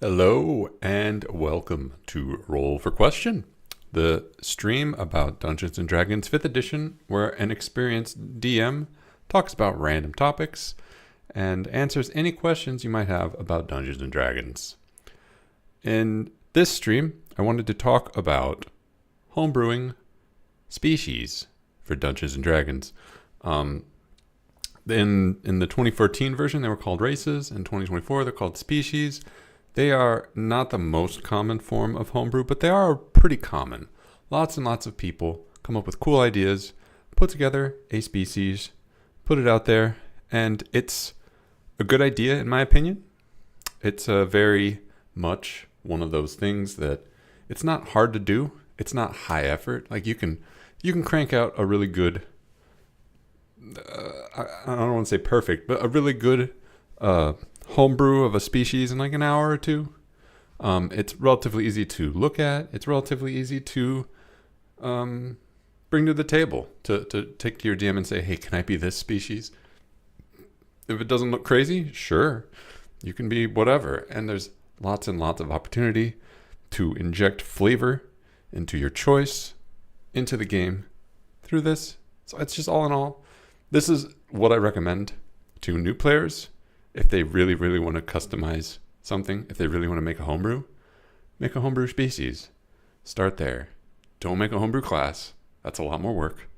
Hello and welcome to Roll for Question, the stream about Dungeons and Dragons 5th edition, where an experienced DM talks about random topics and answers any questions you might have about Dungeons and Dragons. In this stream, I wanted to talk about homebrewing species for Dungeons and Dragons. In the 2014 version, they were called races. In 2024, they're called species. They are not the most common form of homebrew, but they are pretty common. Lots and lots of people come up with cool ideas, put together a species, put it out there, and it's a good idea in my opinion. It's very much one of those things that it's not hard to do. It's not high effort. Like you can crank out a really good, I don't want to say perfect, but a really good homebrew of a species in like an hour or two. It's relatively easy to look at. It's relatively easy to bring to the table, to take to your DM and say, hey, can I be this species? If it doesn't look crazy, sure, you can be whatever. And there's lots and lots of opportunity to inject flavor into your choice, into the game through this. So it's just all in all, this is what I recommend to new players. If they really, really want to customize something, if they really want to make a homebrew species. Start there. Don't make a homebrew class. That's a lot more work.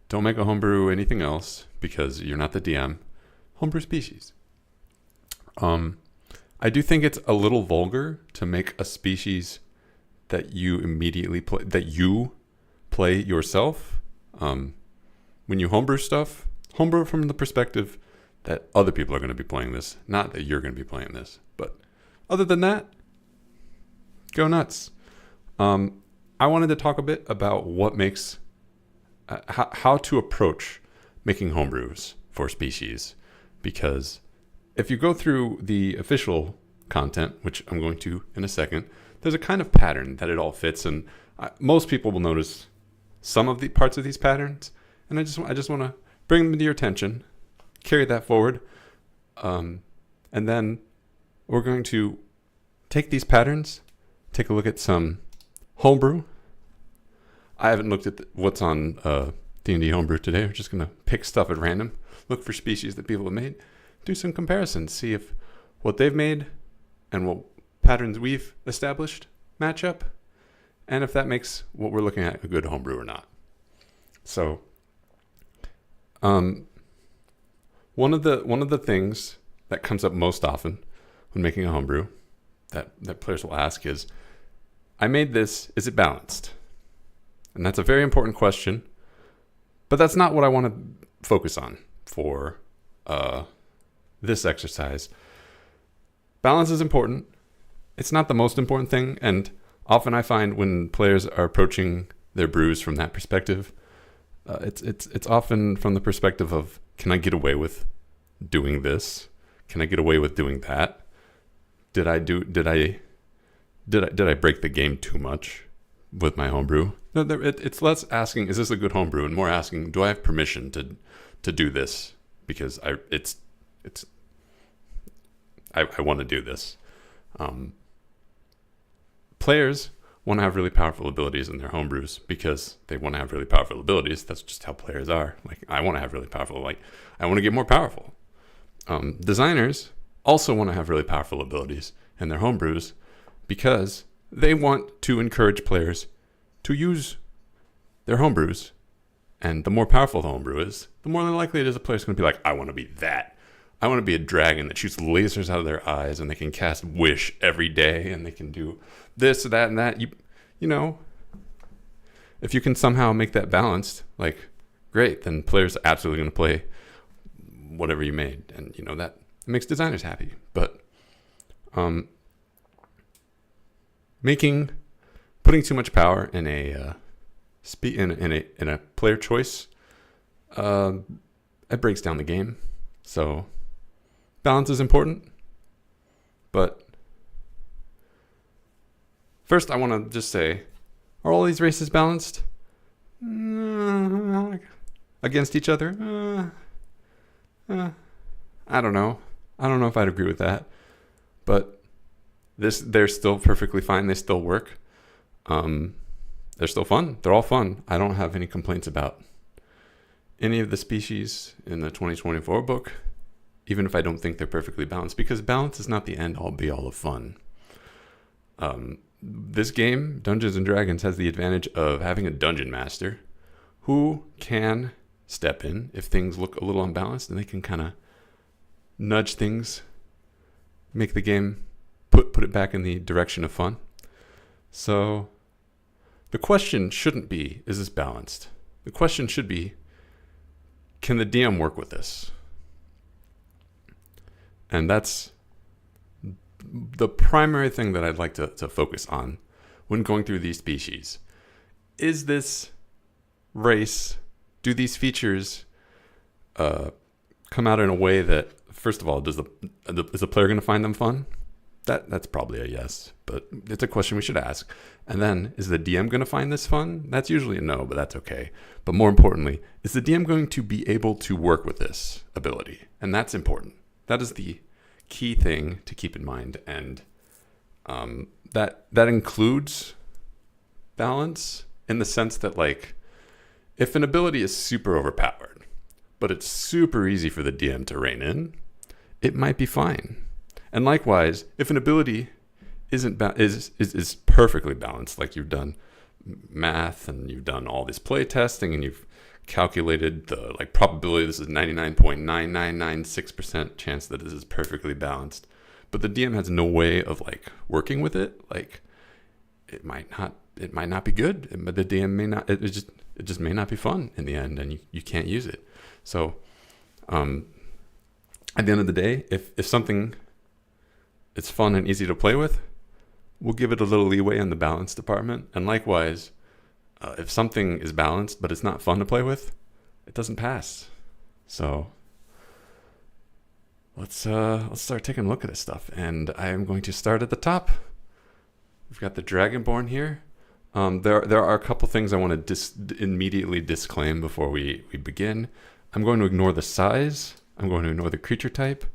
Don't make a homebrew anything else because you're not the DM. Homebrew species. I do think it's a little vulgar to make a species that you immediately play, that you play yourself. When you homebrew stuff, homebrew from the perspective that other people are going to be playing this, not that you're going to be playing this. But other than that, go nuts. I wanted to talk a bit about what makes, how to approach making homebrews for species. Because if you go through the official content, which I'm going to in a second, there's a kind of pattern that it all fits. And most people will notice some of the parts of these patterns. And I just want to bring them to your attention. Carry that forward, and then we're going to take these patterns, take a look at some homebrew. I haven't looked at what's on D&D homebrew today. We're just going to pick stuff at random, look for species that people have made, do some comparisons, see if what they've made and what patterns we've established match up, and if that makes what we're looking at a good homebrew or not. So, One of the things that comes up most often when making a homebrew that players will ask is, I made this, is it balanced? And that's a very important question, but that's not what I want to focus on for this exercise. Balance is important. It's not the most important thing, and often I find when players are approaching their brews from that perspective, it's often from the perspective of, can I get away with doing this? Can I get away with doing that? Did I break the game too much with my homebrew? No, it's less asking, is this a good homebrew, and more asking, do I have permission to do this? Because I want to do this. Players want to have really powerful abilities in their homebrews because they want to have really powerful abilities. That's just how players are. Like, I want to have really powerful, like, I want to get more powerful. Designers also want to have really powerful abilities in their homebrews because they want to encourage players to use their homebrews. And the more powerful the homebrew is, the more likely it is a player's going to be like, I want to be that. I want to be a dragon that shoots lasers out of their eyes and they can cast wish every day and they can do this, that, and that. You know, if you can somehow make that balanced, like, great, then players are absolutely going to play whatever you made. And, you know, that makes designers happy. But putting too much power in a player choice, it breaks down the game. So balance is important, but first I want to just say, are all these races balanced against each other? I don't know. I don't know if I'd agree with that, but They're still perfectly fine. They still work. They're still fun. They're all fun. I don't have any complaints about any of the species in the 2024 book, even if I don't think they're perfectly balanced, because balance is not the end all be all of fun. This game, Dungeons and Dragons, has the advantage of having a dungeon master who can step in if things look a little unbalanced, and they can kind of nudge things, make the game, put it back in the direction of fun. So the question shouldn't be, is this balanced? The question should be, can the DM work with this? And that's the primary thing that I'd like to focus on when going through these species. Is this race, do these features come out in a way that, first of all, is the player going to find them fun? That's probably a yes, but it's a question we should ask. And then, is the DM going to find this fun? That's usually a no, but that's okay. But more importantly, is the DM going to be able to work with this ability? And that's important. That is the key thing to keep in mind. And that includes balance in the sense that, like, if an ability is super overpowered, but it's super easy for the DM to rein in, it might be fine. And likewise, if an ability is perfectly balanced, like you've done math and you've done all this play testing and you've calculated the probability, this is 99.9996% chance that this is perfectly balanced, but the DM has no way of working with it, it might not be good, but the DM may not, it just may not be fun in the end, and you can't use it. So at the end of the day, if something it's fun and easy to play with, we'll give it a little leeway in the balance department. And likewise, if something is balanced but it's not fun to play with, it doesn't pass. So let's start taking a look at this stuff. And I am going to start at the top. We've got the Dragonborn here. There are a couple things I want to immediately disclaim before we begin. I'm going to ignore the size. I'm going to ignore the creature type.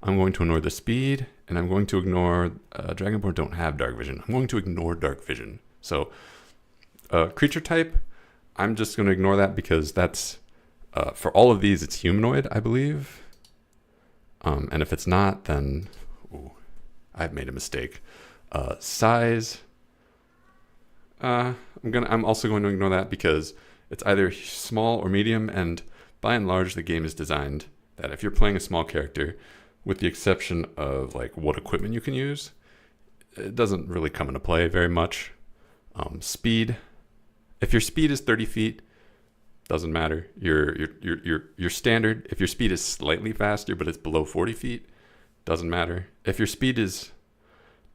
I'm going to ignore the speed, and I'm going to ignore Dragonborn don't have dark vision. I'm going to ignore dark vision. So creature type, I'm just going to ignore that because that's for all of these it's humanoid, I believe. And if it's not, then I've made a mistake. Size, I'm also going to ignore that because it's either small or medium, and by and large the game is designed that if you're playing a small character, with the exception of what equipment you can use, it doesn't really come into play very much. Speed, if your speed is 30 feet, doesn't matter. Your standard, if your speed is slightly faster but it's below 40 feet, doesn't matter. If your speed is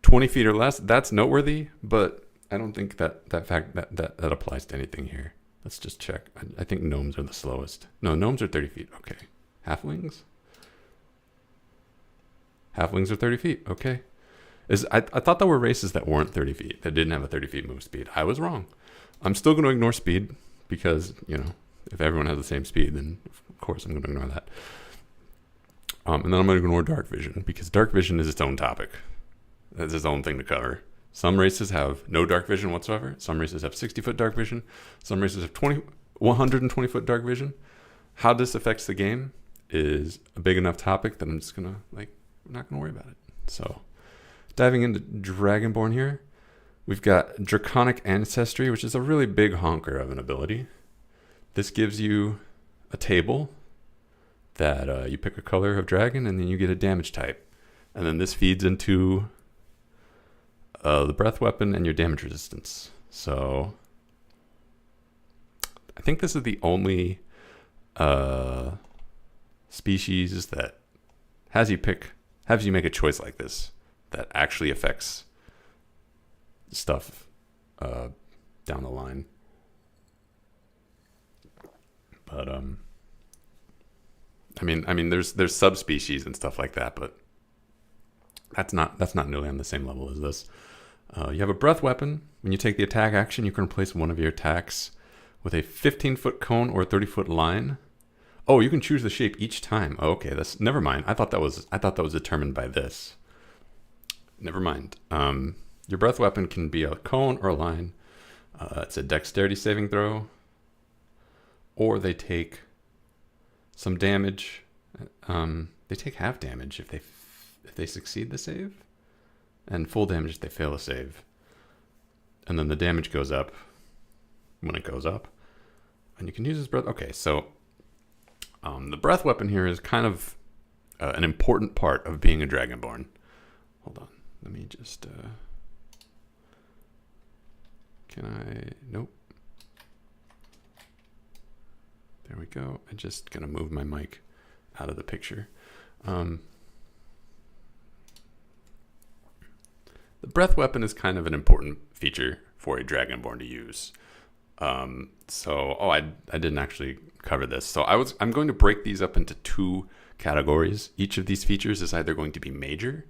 20 feet or less, that's noteworthy, but I don't think that applies to anything here. Let's just check. I think gnomes are the slowest. No, gnomes are 30 feet. Okay. Halflings? Halflings are 30 feet. Okay. I thought there were races that weren't 30 feet, that didn't have a 30 feet move speed. I was wrong. I'm still going to ignore speed because, if everyone has the same speed, then of course I'm going to ignore that. And then I'm going to ignore dark vision because dark vision is its own topic. It's its own thing to cover. Some races have no dark vision whatsoever. Some races have 60-foot dark vision. Some races have 120-foot dark vision. How this affects the game is a big enough topic that I'm just going to, we're not going to worry about it. So, diving into Dragonborn here, we've got Draconic Ancestry, which is a really big honker of an ability. This gives you a table that you pick a color of dragon, and then you get a damage type. And then this feeds into the breath weapon and your damage resistance. So I think this is the only species that has you make a choice like this that actually affects stuff down the line. But I mean there's subspecies and stuff like that, but that's not nearly on the same level as this. You have a breath weapon. When you take the attack action, you can replace one of your attacks with a 15-foot cone or a 30-foot line. Oh, you can choose the shape each time. Oh, okay, that's never mind. I thought that was determined by this. never mind. Your breath weapon can be a cone or a line. It's a dexterity saving throw, or they take some damage. They take half damage if they succeed the save, and full damage if they fail a save. And then the damage goes up when it goes up, and you can use his breath. Okay, so the breath weapon here is kind of an important part of being a Dragonborn. Hold on, let me just. Can I? Nope. There we go. I'm just gonna move my mic out of the picture. The breath weapon is kind of an important feature for a Dragonborn to use. I didn't actually cover this. So I'm going to break these up into two categories. Each of these features is either going to be major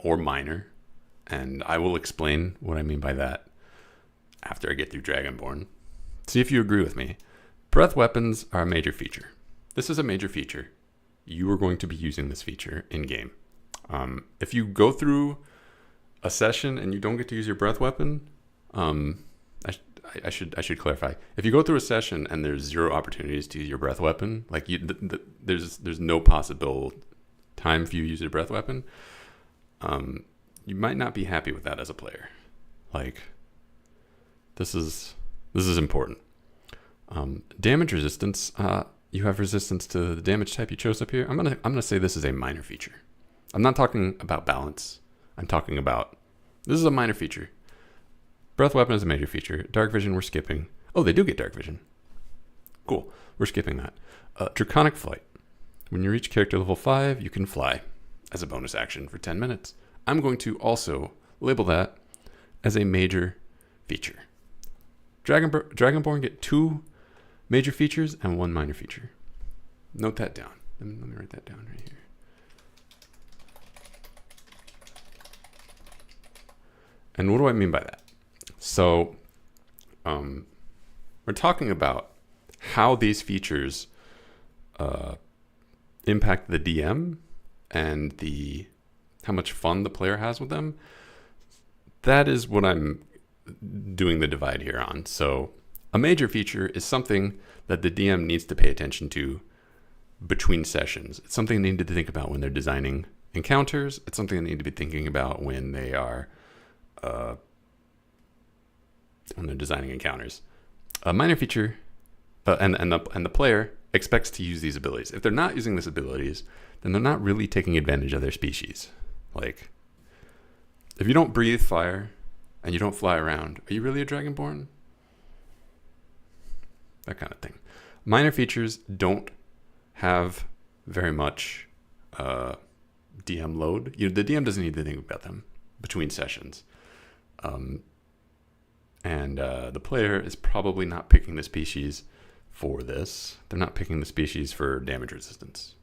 or minor, and I will explain what I mean by that after I get through Dragonborn. See if you agree with me. Breath weapons are a major feature. This is a major feature. You are going to be using this feature in game. If you go through a session and you don't get to use your breath weapon, I should clarify. If you go through a session and there's 0 opportunities to use your breath weapon, like there's no possible time for you to use your breath weapon, you might not be happy with that as a player. Like, this is important. Damage resistance. You have resistance to the damage type you chose up here. I'm gonna say this is a minor feature. I'm not talking about balance. I'm talking about, this is a minor feature. Breath weapon is a major feature. Dark vision we're skipping. Oh, they do get dark vision. Cool. We're skipping that. Draconic flight. When you reach character level 5, you can fly as a bonus action for 10 minutes. I'm going to also label that as a major feature. Dragonborn get 2 major features and 1 minor feature. Note that down. Let me write that down right here. And what do I mean by that? So we're talking about how these features impact the DM and how much fun the player has with them. That is what I'm doing the divide here on. So a major feature is something that the DM needs to pay attention to between sessions. It's something they need to think about when they're designing encounters. It's something they need to be thinking about when they are when they're designing encounters. A minor feature, and the player expects to use these abilities. If they're not using these abilities, then they're not really taking advantage of their species. Like, if you don't breathe fire and you don't fly around, are you really a Dragonborn? That kind of thing. Minor features don't have very much DM load. The DM doesn't need to think about them between sessions. And the player is probably not picking the species for this. They're not picking the species for damage resistance.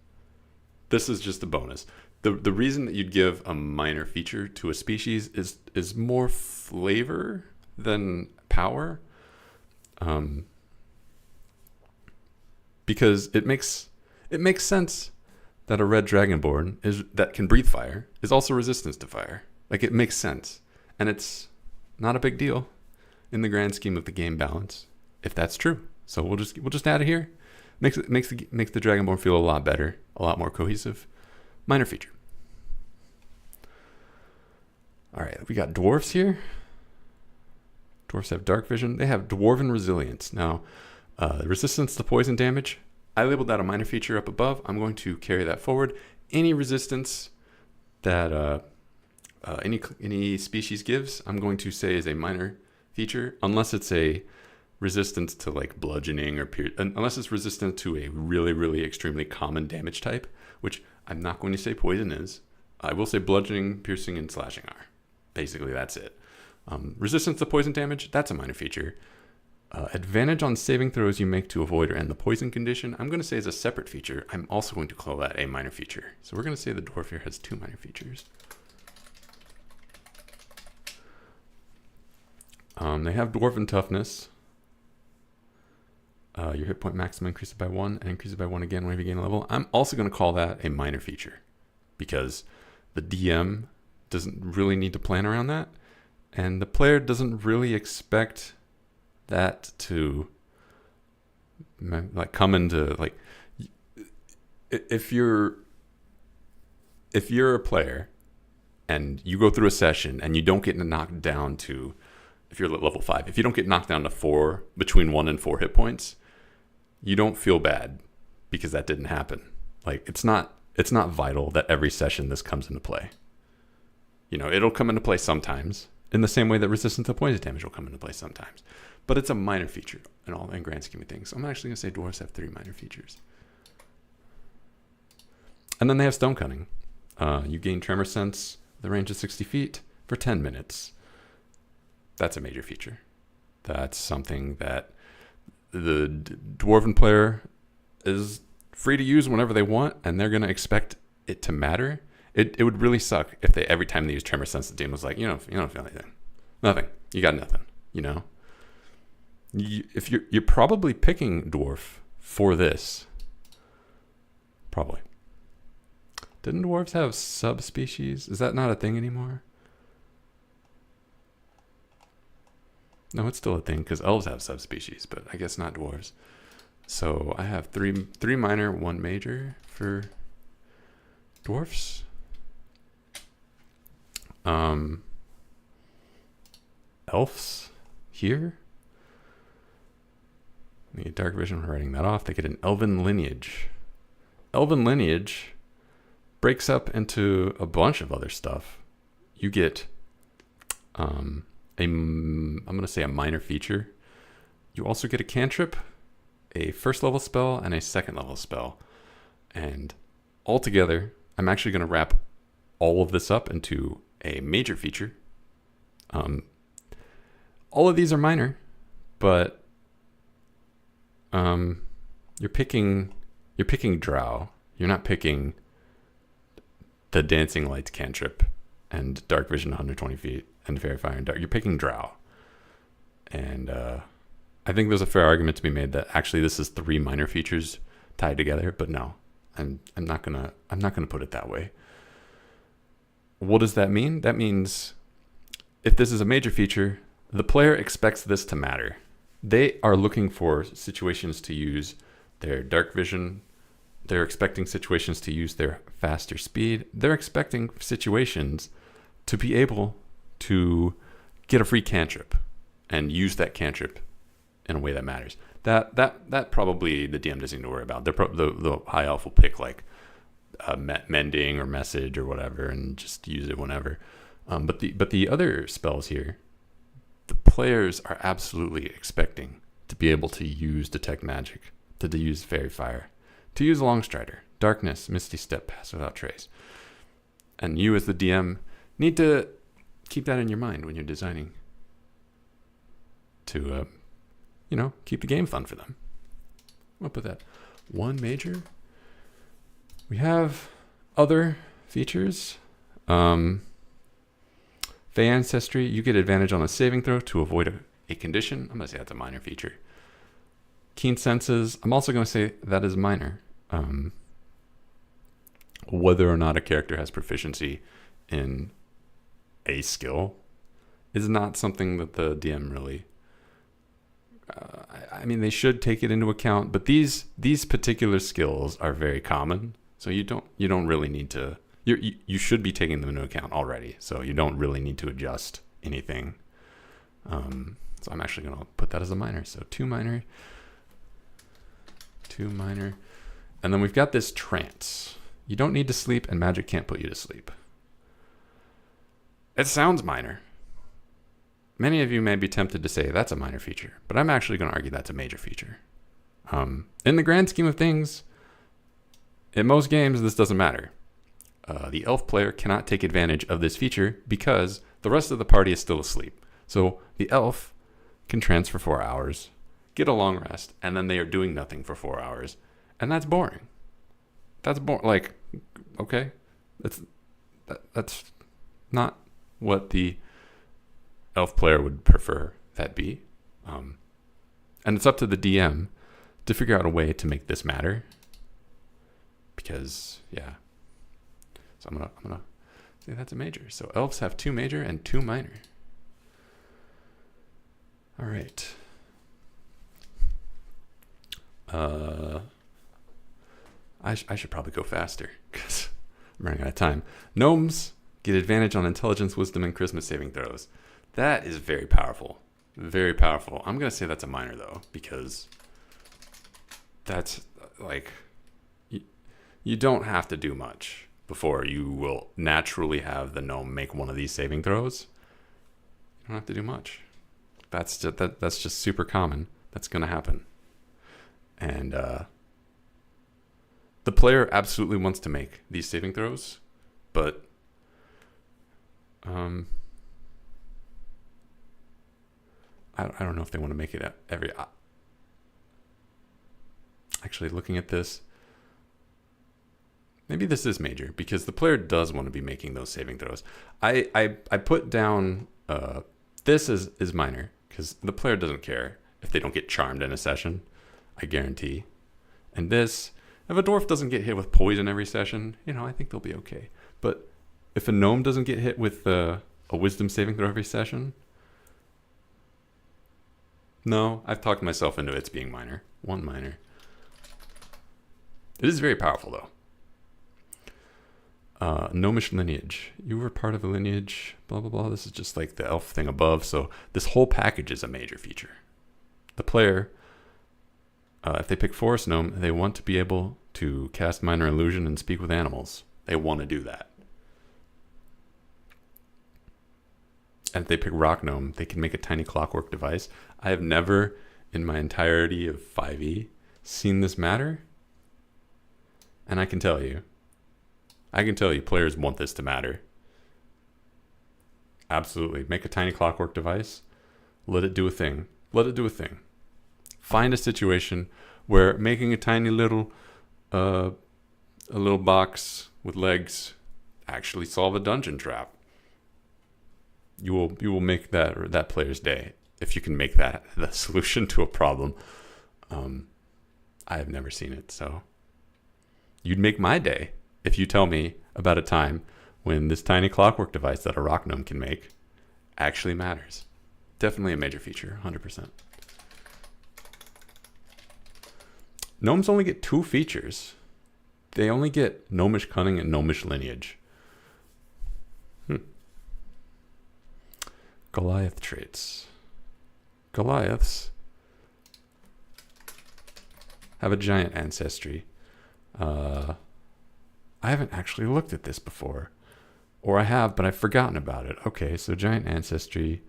This is just a bonus. The reason that you'd give a minor feature to a species is more flavor than power. Because it makes sense that a red Dragonborn that can breathe fire is also resistant to fire. Like, it makes sense. And it's not a big deal in the grand scheme of the game balance, if that's true. So we'll just add it here. Makes the Dragonborn feel a lot better, a lot more cohesive. Minor feature. All right, we got dwarves here. Dwarves have dark vision. They have dwarven resilience. Now, resistance to poison damage, I labeled that a minor feature up above. I'm going to carry that forward. Any resistance that any species gives, I'm going to say is a minor feature, unless it's a resistance to like bludgeoning or unless it's resistant to a really, really extremely common damage type, which I'm not going to say poison is. I will say bludgeoning, piercing, and slashing are. Basically, that's it. Resistance to poison damage, that's a minor feature. Advantage on saving throws you make to avoid or end the poison condition, I'm going to say is a separate feature. I'm also going to call that a minor feature. So we're going to say the dwarf here has 2 minor features. They have dwarven toughness. Your hit point maximum increases by 1 and increases by 1 again whenever you gain a level. I'm also going to call that a minor feature because the DM doesn't really need to plan around that. And the player doesn't really expect that to like come into like, if you're a player and you go through a session and you don't get knocked down to, if you're at level 5, if you don't get knocked down to 4, between 1 and 4 hit points, you don't feel bad because that didn't happen. Like, it's not vital that every session this comes into play. You know, it'll come into play sometimes, in the same way that resistance to poison damage will come into play sometimes. But it's a minor feature in grand scheme of things. So I'm actually going to say dwarves have 3 minor features. And then they have stone cutting. You gain tremor sense, the range of 60 feet, for 10 minutes. That's a major feature. That's something that the dwarven player is free to use whenever they want, and they're going to expect it to matter. It would really suck if every time they use tremor sense, the DM was like, you don't feel anything. Nothing. You got nothing, you know? If you're probably picking dwarf for this. Probably. Didn't dwarves have subspecies? Is that not a thing anymore? No, it's still a thing because elves have subspecies, but I guess not dwarves. So I have three minor, 1 major for dwarfs. Elves here. They get dark vision. We're writing that off. They get an elven lineage. Elven lineage breaks up into a bunch of other stuff. You get I'm going to say a minor feature. You also get a cantrip, a 1st level spell, and a 2nd level spell. And altogether, I'm actually going to wrap all of this up into a major feature. All of these are minor, but you're picking drow. You're not picking the dancing lights cantrip and dark vision 120 feet and fairy fire and dark. You're picking drow. And I think there's a fair argument to be made that actually this is 3 minor features tied together, but no. I'm not gonna put it that way. What does that mean? That means if this is a major feature, the player expects this to matter. They are looking for situations to use their dark vision. They're expecting situations to use their faster speed. They're expecting situations to be able to get a free cantrip and use that cantrip in a way that matters. That probably the DM doesn't need to worry about. The high elf will pick like mending or message or whatever and just use it whenever. But the other spells here, the players are absolutely expecting to be able to use detect magic, to use fairy fire, to use Longstrider, darkness, misty step, pass without trace. And you as the DM need to keep that in your mind when you're designing to keep the game fun for them. I'll put that 1 major. We have other features. Fey Ancestry, you get advantage on a saving throw to avoid a condition. I'm going to say that's a minor feature. Keen Senses, I'm also going to say that is minor. Whether or not a character has proficiency in a skill is not something that the DM really... I mean, they should take it into account, but these particular skills are very common, so you don't really need to... You should be taking them into account already, so you don't really need to adjust anything. So I'm actually going to put that as a minor. So 2 minor, and then we've got this trance. You don't need to sleep, and magic can't put you to sleep. It sounds minor. Many of you may be tempted to say that's a minor feature, but I'm actually going to argue that's a major feature. In the grand scheme of things, in most games, this doesn't matter. The elf player cannot take advantage of this feature because the rest of the party is still asleep. So the elf can trance for 4 hours, get a long rest, and then they are doing nothing for 4 hours. And that's boring. That's boring. Like, okay, that's not what the elf player would prefer that be. And it's up to the DM to figure out a way to make this matter. Because, yeah. So I'm gonna See, that's a major. So elves have 2 major and 2 minor. All right. I should probably go faster because I'm running out of time. Gnomes get advantage on intelligence, wisdom, and charisma saving throws. That is very powerful. Very powerful. I'm going to say that's a minor, though, because that's like you don't have to do much before you will naturally have the gnome make one of these saving throws. You don't have to do much. That's just super common. That's going to happen. And the player absolutely wants to make these saving throws, but I don't know if they want to make it every. Actually, looking at this, maybe this is major because the player does want to be making those saving throws. I put down this is minor because the player doesn't care if they don't get charmed in a session. I guarantee. And this, if a dwarf doesn't get hit with poison every session, I think they'll be okay. But if a gnome doesn't get hit with a wisdom saving throw every session, no, I've talked myself into it's being minor. 1 minor. It is very powerful, though. Gnomish lineage. You were part of a lineage, blah, blah, blah. This is just like the elf thing above. So this whole package is a major feature. The player, if they pick Forest Gnome, they want to be able to cast Minor Illusion and speak with animals. They want to do that. And if they pick Rock Gnome, they can make a tiny clockwork device. I have never, in my entirety of 5e, seen this matter. And I can tell you, players want this to matter. Absolutely. Make a tiny clockwork device. Let it do a thing. Let it do a thing. Find a situation where making a tiny little box with legs actually solve a dungeon trap. You will make that player's day if you can make that the solution to a problem. I have never seen it, so you'd make my day if you tell me about a time when this tiny clockwork device that a rock gnome can make actually matters. Definitely a major feature, 100%. Gnomes only get 2 features. They only get Gnomish Cunning and Gnomish Lineage. Goliath traits. Goliaths have a giant ancestry. I haven't actually looked at this before. Or I have, but I've forgotten about it. Okay, so giant ancestry.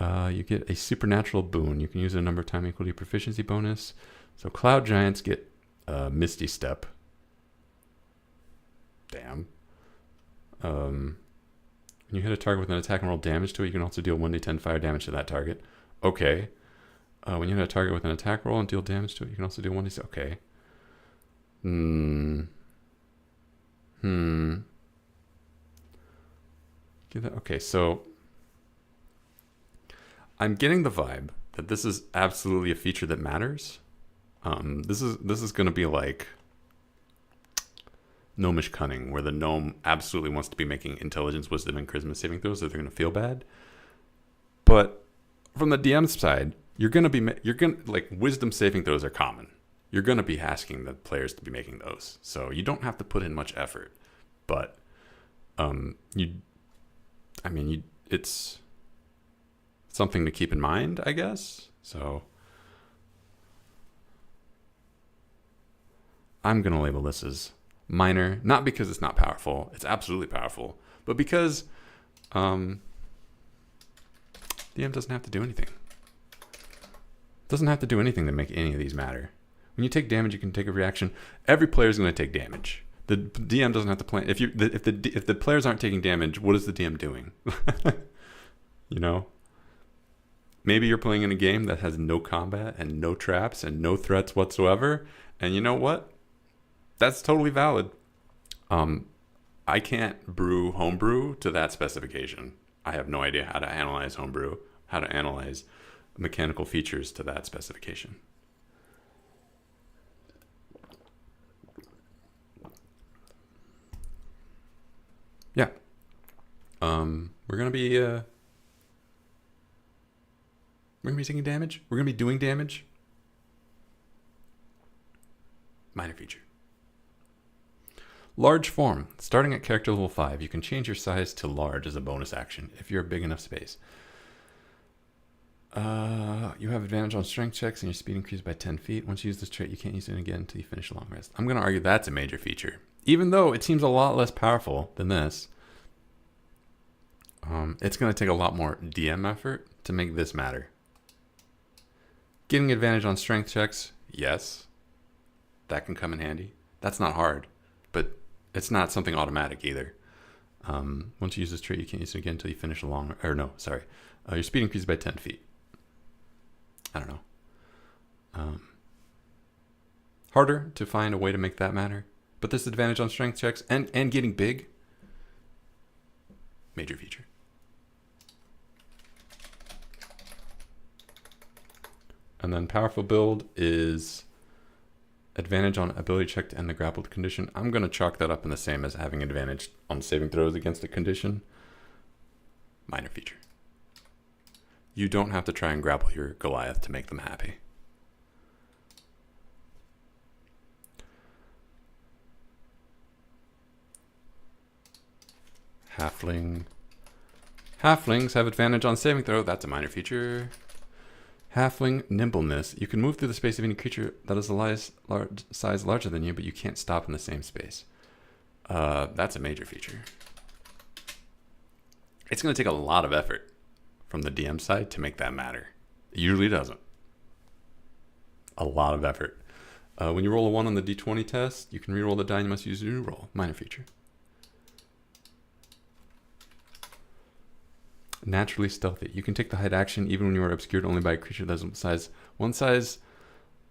You get a supernatural boon. You can use it a number of times equal to your proficiency bonus. So cloud giants get Misty Step. Damn. When you hit a target with an attack and roll damage to it, you can also deal 1d10 fire damage to that target. Okay. When you hit a target with an attack roll and deal damage to it, you can also deal 1d6. Okay. Okay, so I'm getting the vibe that this is absolutely a feature that matters. This is going to be like Gnomish Cunning, where the gnome absolutely wants to be making intelligence, wisdom, and charisma saving throws, so they're going to feel bad. But from the DM's side, you're going to like wisdom saving throws are common. You're going to be asking the players to be making those, so you don't have to put in much effort. But it's something to keep in mind, I guess. So I'm going to label this as minor, not because it's not powerful. It's absolutely powerful, but because DM doesn't have to do anything. Doesn't have to do anything to make any of these matter. When you take damage, you can take a reaction. Every player is going to take damage. The DM doesn't have to plan. If the players aren't taking damage, what is the DM doing? You know? Maybe you're playing in a game that has no combat and no traps and no threats whatsoever. And you know what? That's totally valid. I can't brew homebrew to that specification. I have no idea how to analyze homebrew, how to analyze mechanical features to that specification. Yeah. We're gonna be taking damage. We're gonna be doing damage. Minor feature. Large form. Starting at character level 5, you can change your size to large as a bonus action if you're a big enough space. You have advantage on strength checks and your speed increased by 10 feet. Once you use this trait, you can't use it again until you finish a long rest. I'm going to argue that's a major feature. Even though it seems a lot less powerful than this, it's going to take a lot more DM effort to make this matter. Getting advantage on strength checks, yes. That can come in handy. That's not hard, but it's not something automatic either. Once you use this trait, you can't use it again until you finish a long... Or no, sorry. Your speed increases by 10 feet. I don't know. Harder to find a way to make that matter. But this advantage on strength checks and getting big. Major feature. And then powerful build is advantage on ability check to end the grappled condition. I'm going to chalk that up in the same as having advantage on saving throws against a condition. Minor feature. You don't have to try and grapple your Goliath to make them happy. Halfling. Halflings have advantage on saving throw. That's a minor feature. Halfling nimbleness. You can move through the space of any creature that is a size larger than you, but you can't stop in the same space. That's a major feature. It's going to take a lot of effort from the DM side to make that matter. It usually doesn't. A lot of effort. When you roll a 1 on the d20 test, you can reroll the die and you must use a new roll. Minor feature. Naturally stealthy. You can take the hide action even when you are obscured only by a creature that is one size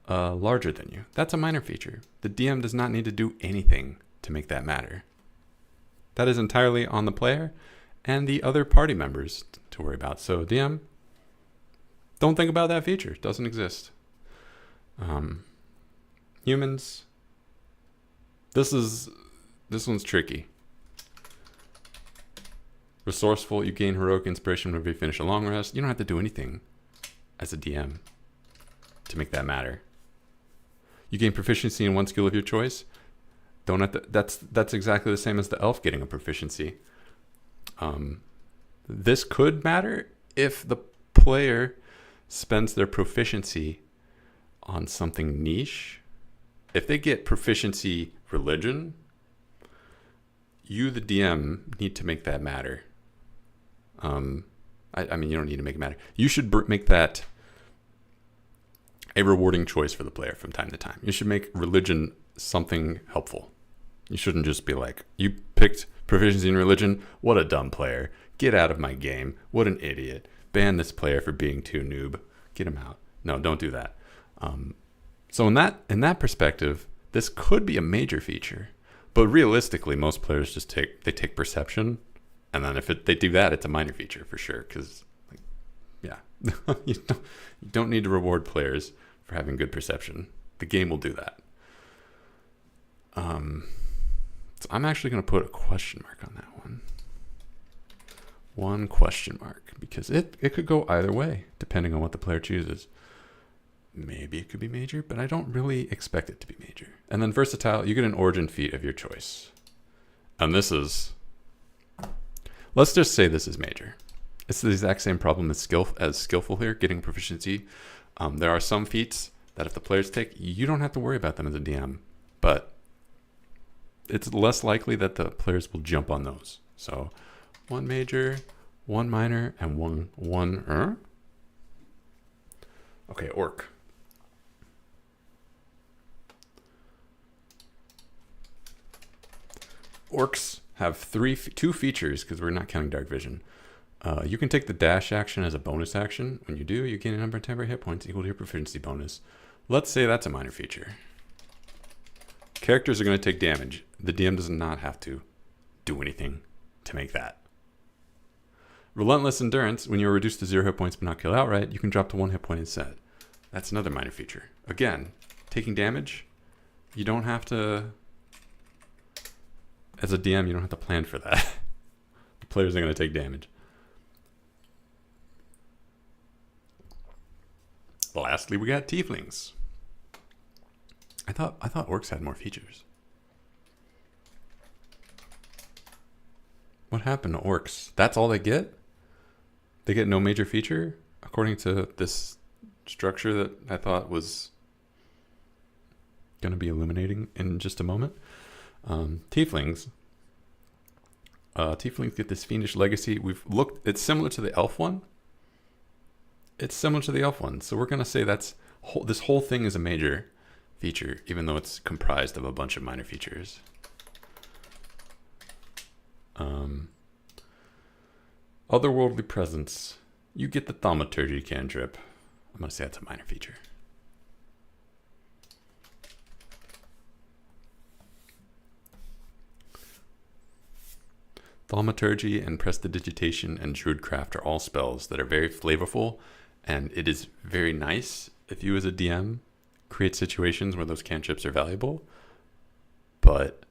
larger than you. That's a minor feature. The DM does not need to do anything to make that matter. That is entirely on the player and the other party members to worry about. So DM, don't think about that feature. It doesn't exist. Humans, this one's tricky. Resourceful, you gain heroic inspiration whenever you finish a long rest. You don't have to do anything as a DM to make that matter. You gain proficiency in one skill of your choice. Don't have to, that's exactly the same as the elf getting a proficiency. This could matter if the player spends their proficiency on something niche. If they get proficiency religion, you, the DM, need to make that matter. I mean, you don't need to make it matter. You should make that a rewarding choice for the player from time to time. You should make religion something helpful. You shouldn't just be like, you picked proficiency in religion. What a dumb player. Get out of my game. What an idiot. Ban this player for being too noob. Get him out. No, don't do that. So in that perspective, this could be a major feature. But realistically, most players just take perception, and then if they do that, it's a minor feature for sure. Because, yeah, you don't need to reward players for having good perception. The game will do that. So I'm actually going to put a question mark on that one. One question mark, because it could go either way depending on what the player chooses. Maybe it could be major, but I don't really expect it to be major. And then versatile, you get an origin feat of your choice. And this is, let's just say this is major. It's the exact same problem as skillful here, getting proficiency. There are some feats that if the players take, you don't have to worry about them as a DM, but it's less likely that the players will jump on those. So one major, one minor, and one. Okay, orc. Orcs have two features because we're not counting dark vision. You can take the dash action as a bonus action. When you do, you gain a number of temporary hit points equal to your proficiency bonus. Let's say that's a minor feature. Characters are going to take damage. The DM does not have to do anything to make that. Relentless endurance, when you're reduced to 0 hit points but not killed outright, you can drop to 1 hit point instead. That's another minor feature. Again, taking damage, you don't have to, as a DM, you don't have to plan for that. The Players are going to take damage. Lastly, we got tieflings. I thought orcs had more features. What happened to orcs? That's all they get? They get no major feature? According to this structure that I thought was going to be illuminating in just a moment. Tieflings. Tieflings get this fiendish legacy. We've looked, it's similar to the elf one. It's similar to the elf one. So we're going to say this whole thing is a major feature, even though it's comprised of a bunch of minor features. Otherworldly presence. You get the thaumaturgy cantrip. I'm going to say that's a minor feature. Thaumaturgy and Prestidigitation and Druidcraft are all spells that are very flavorful, and it is very nice if you as a DM create situations where those cantrips are valuable. But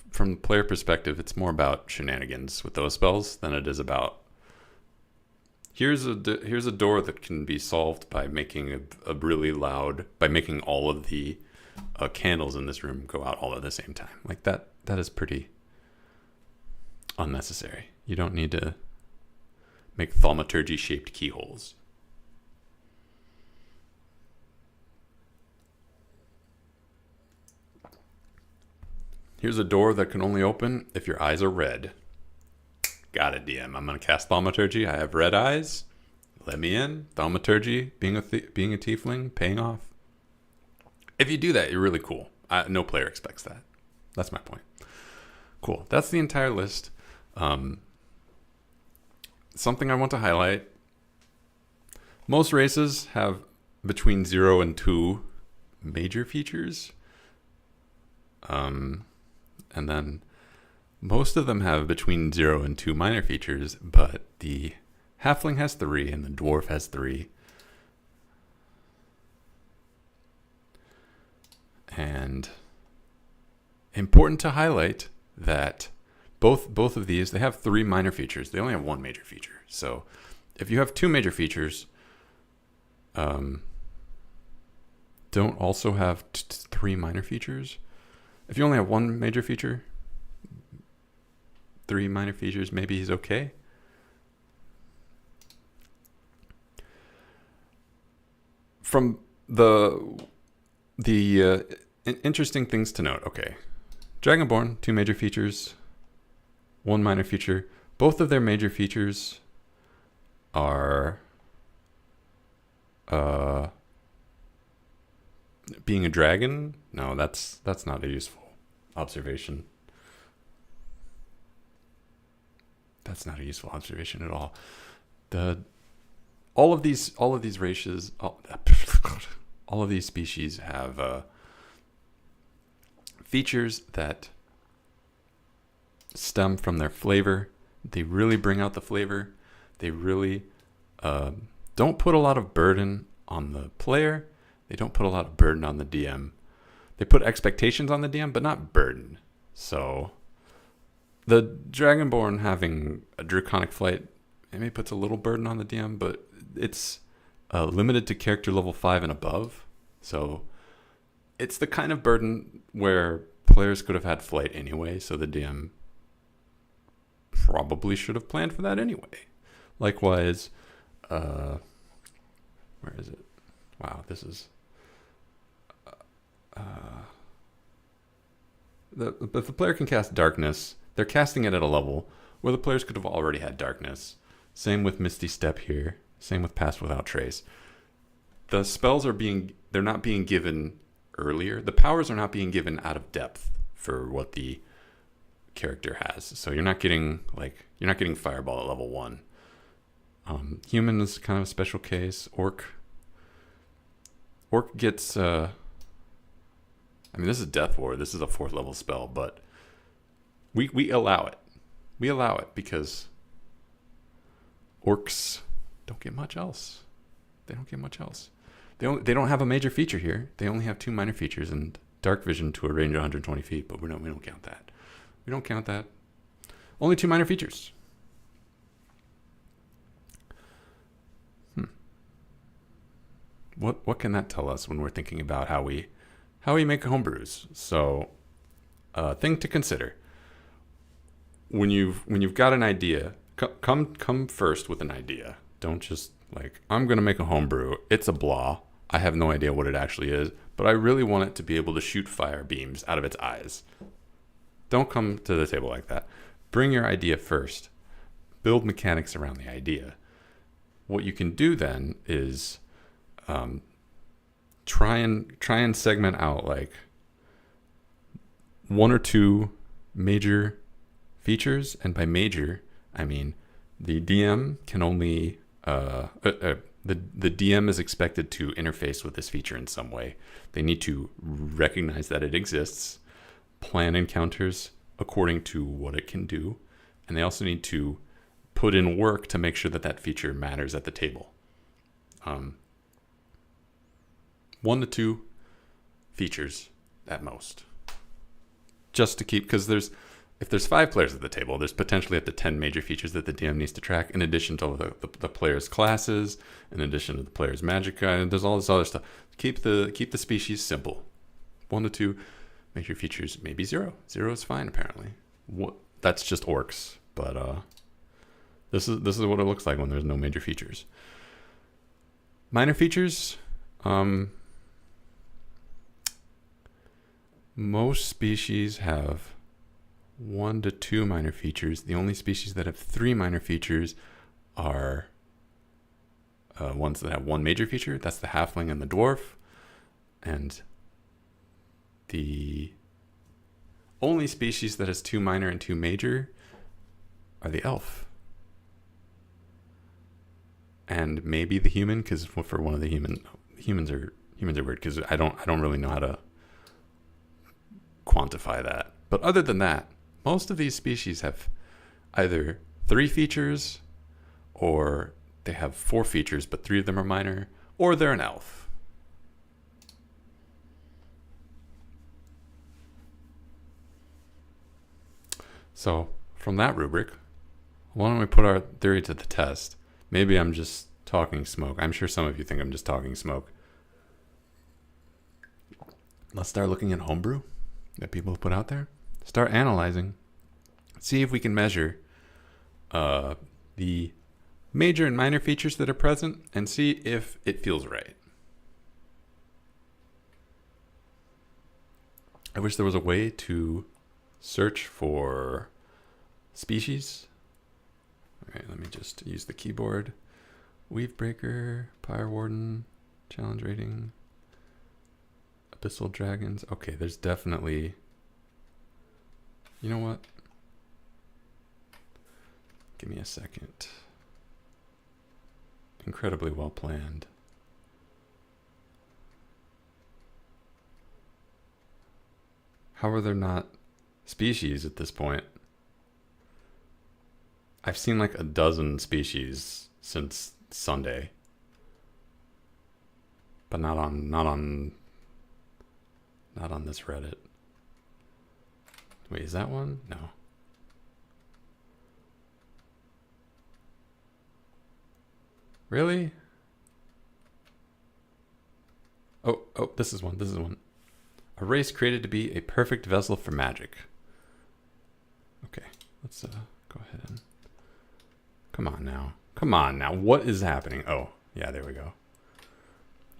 from the player perspective, it's more about shenanigans with those spells than it is about here's a door that can be solved by making by making all of the candles in this room go out all at the same time. Like that is pretty unnecessary. You don't need to make thaumaturgy shaped keyholes. Here's a door that can only open if your eyes are red. Got it, DM. I'm going to cast Thaumaturgy. I have red eyes. Let me in. Thaumaturgy, being a tiefling, paying off. If you do that, you're really cool. No player expects that. That's my point. Cool. That's the entire list. Something I want to highlight. Most races have between 0 and 2 major features. And then most of them have between 0 and 2 minor features, but the halfling has 3 and the dwarf has 3. And important to highlight that both of these, they have 3 minor features. They only have 1 major feature. So if you have 2 major features, don't also have 3 minor features. If you only have 1 major feature, 3 minor features, maybe he's okay. From the interesting things to note. Okay, Dragonborn, 2 major features, 1 minor feature. Both of their major features are being a dragon. No, that's not a useful observation. That's not a useful observation at all. All of these races, all of these species have features that stem from their flavor. They really bring out the flavor. They really don't put a lot of burden on the player. They don't put a lot of burden on the DM. They put expectations on the DM, but not burden. So the Dragonborn having a Draconic Flight maybe puts a little burden on the DM, but it's limited to character level 5 and above. So it's the kind of burden where players could have had flight anyway, so the DM probably should have planned for that anyway. Likewise, where is it? Wow, this is... if the player can cast Darkness, they're casting it at a level where the players could have already had Darkness. Same with Misty Step here. Same with Pass Without Trace. The spells they're not being given earlier. The powers are not being given out of depth for what the character has. So you're not getting Fireball at level 1. Human is kind of a special case. Orc gets... this is Death Ward. This is a 4th level spell, but we allow it. We allow it because orcs don't get much else. They don't get much else. They don't have a major feature here. They only have 2 minor features and Dark Vision to a range of 120 feet, but we don't count that. We don't count that. Only 2 minor features. What can that tell us when we're thinking about how we make homebrews? So, thing to consider when you've got an idea, come first with an idea. Don't just like, I'm gonna make a homebrew. It's a blah. I have no idea what it actually is, but I really want it to be able to shoot fire beams out of its eyes. Don't come to the table like that. Bring your idea first. Build mechanics around the idea. What you can do then is try and segment out like 1 or 2 major features, and by major I mean the DM can only the DM is expected to interface with this feature in some way. They need to recognize that it exists, plan encounters according to what it can do, and they also need to put in work to make sure that that feature matters at the table. 1 to 2 features at most, just to keep, because if there's 5 players at the table, there's potentially up to 10 major features that the DM needs to track, in addition to the players' classes, in addition to the players' magic, and there's all this other stuff. Keep the species simple. 1 to 2 major features, maybe 0. 0 is fine apparently. That's just orcs, but this is what it looks like when there's no major features. Minor features. Most species have 1 to 2 minor features. The only species that have 3 minor features are ones that have 1 major feature. That's the halfling and the dwarf. And the only species that has 2 minor and 2 major are the elf. And maybe the human, because for one of the humans are weird, because I don't really know how to quantify that. But other than that, most of these species have either 3 features, or they have 4 features, but 3 of them are minor, or they're an elf. So from that rubric, why don't we put our theory to the test? Maybe I'm just talking smoke. I'm sure some of you think I'm just talking smoke. Let's start looking at homebrew that people have put out there. Start analyzing. See if we can measure the major and minor features that are present, and see if it feels right. I wish there was a way to search for species. All right, let me just use the keyboard. Weavebreaker, Pyre Warden, challenge rating, Abyssal Dragons. Okay, there's definitely... You know what? Give me a second. Incredibly well planned. How are there not species at this point? I've seen like a dozen species since Sunday, but not on this Reddit. Wait, is that one? No. Really? Oh, this is one. A race created to be a perfect vessel for magic. Okay, let's go ahead and... Come on now. What is happening? Oh, yeah, there we go.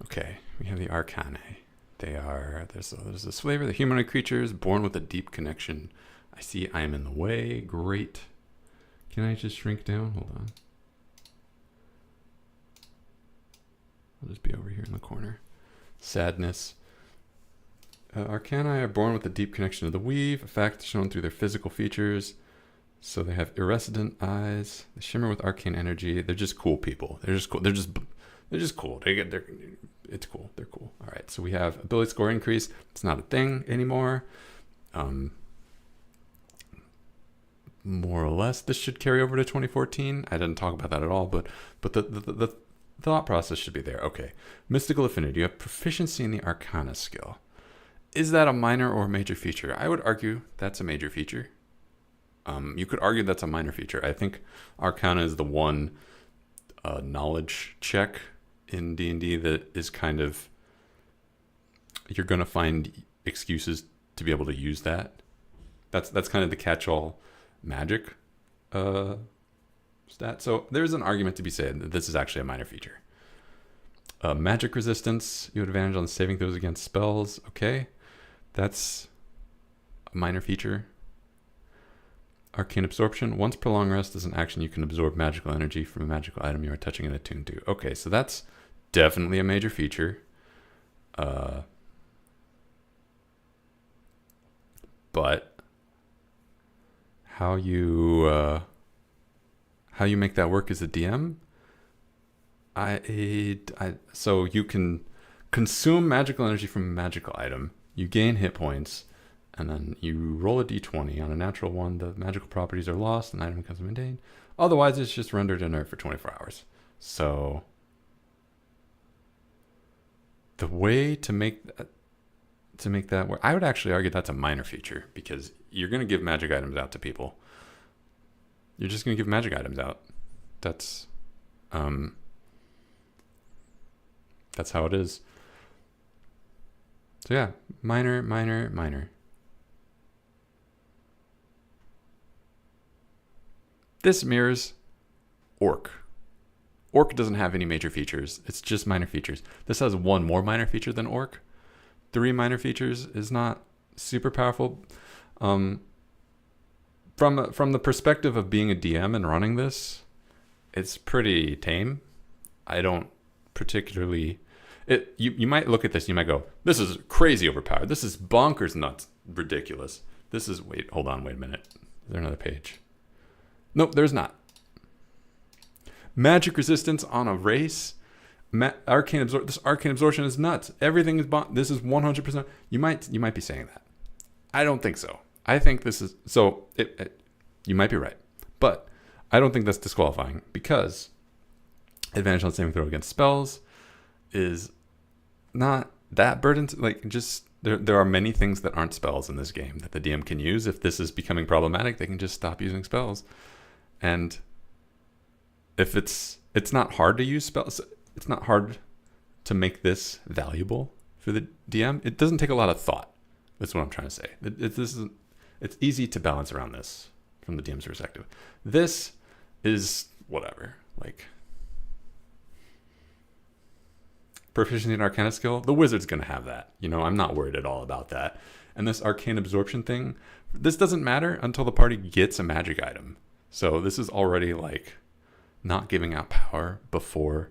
Okay, we have the Arcanae. They are, there's this flavor. The humanoid creatures born with a deep connection. I see I am in the way. Great. Can I just shrink down? Hold on. I'll just be over here in the corner. Sadness. Arcanae are born with a deep connection to the weave, a fact shown through their physical features. So they have iridescent eyes. They shimmer with arcane energy. They're just cool people. They're just cool. They're just cool. It's cool. They're cool. All right. So we have ability score increase. It's not a thing anymore. More or less, this should carry over to 2014. I didn't talk about that at all, but the thought process should be there. Okay. Mystical affinity. You have proficiency in the Arcana skill. Is that a minor or a major feature? I would argue that's a major feature. You could argue that's a minor feature. I think Arcana is the one knowledge check in D&D that is kind of, you're going to find excuses to be able to use that. That's kind of the catch-all magic stat. So there's an argument to be said that this is actually a minor feature. Magic resistance, you have advantage on saving throws against spells. Okay, that's a minor feature. Arcane absorption. Once per long rest is an action, you can absorb magical energy from a magical item you are touching and attuned to. Okay, so that's definitely a major feature. But how you make that work as a DM? So you can consume magical energy from a magical item. You gain hit points. And then you roll a d20. On a natural one, the magical properties are lost and the item becomes mundane. Otherwise, it's just rendered inert for 24 hours. So the way to make that work, I would actually argue that's a minor feature, because you're going to give magic items out to people. You're just going to give magic items out. That's how it is. So yeah, minor. This mirrors Orc. Orc doesn't have any major features. It's just minor features. This has one more minor feature than Orc. 3 minor features is not super powerful. From the perspective of being a DM and running this, it's pretty tame. I don't particularly... You might look at this and you might go, this is crazy overpowered. This is bonkers nuts ridiculous. This is... Wait a minute. Is there another page? Nope, there's not. Magic resistance on a race. This arcane absorption is nuts. Everything is this is 100%. You might be saying that. I don't think so. I think this is so. You might be right, but I don't think that's disqualifying, because advantage on saving throw against spells is not that burdensome. Like, just there are many things that aren't spells in this game that the DM can use. If this is becoming problematic, they can just stop using spells. And if it's not hard to use spells, it's not hard to make this valuable for the DM. It doesn't take a lot of thought. That's what I'm trying to say. It's easy to balance around this from the DM's perspective. This is whatever. Like, proficiency in Arcana skill, the wizard's going to have that. I'm not worried at all about that. And this arcane absorption thing, this doesn't matter until the party gets a magic item. So this is already like not giving out power before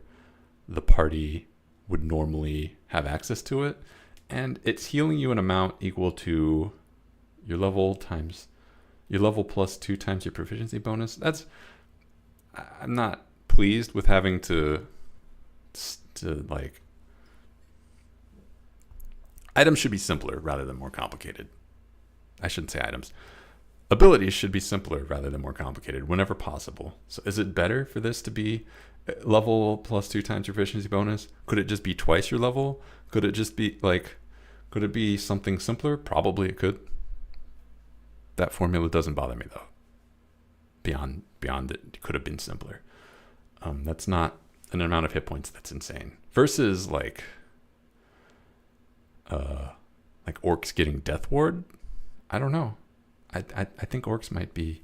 the party would normally have access to it. And it's healing you an amount equal to your level plus 2 times your proficiency bonus. I'm not pleased with having to like, items should be simpler rather than more complicated. I shouldn't say items. Abilities should be simpler rather than more complicated whenever possible. So is it better for this to be level plus 2 times your proficiency bonus? Could it just be twice your level? Could it be something simpler? Probably it could. That formula doesn't bother me though. Beyond it could have been simpler. That's not an amount of hit points that's insane. Versus like orcs getting Death Ward. I don't know. I think orcs might be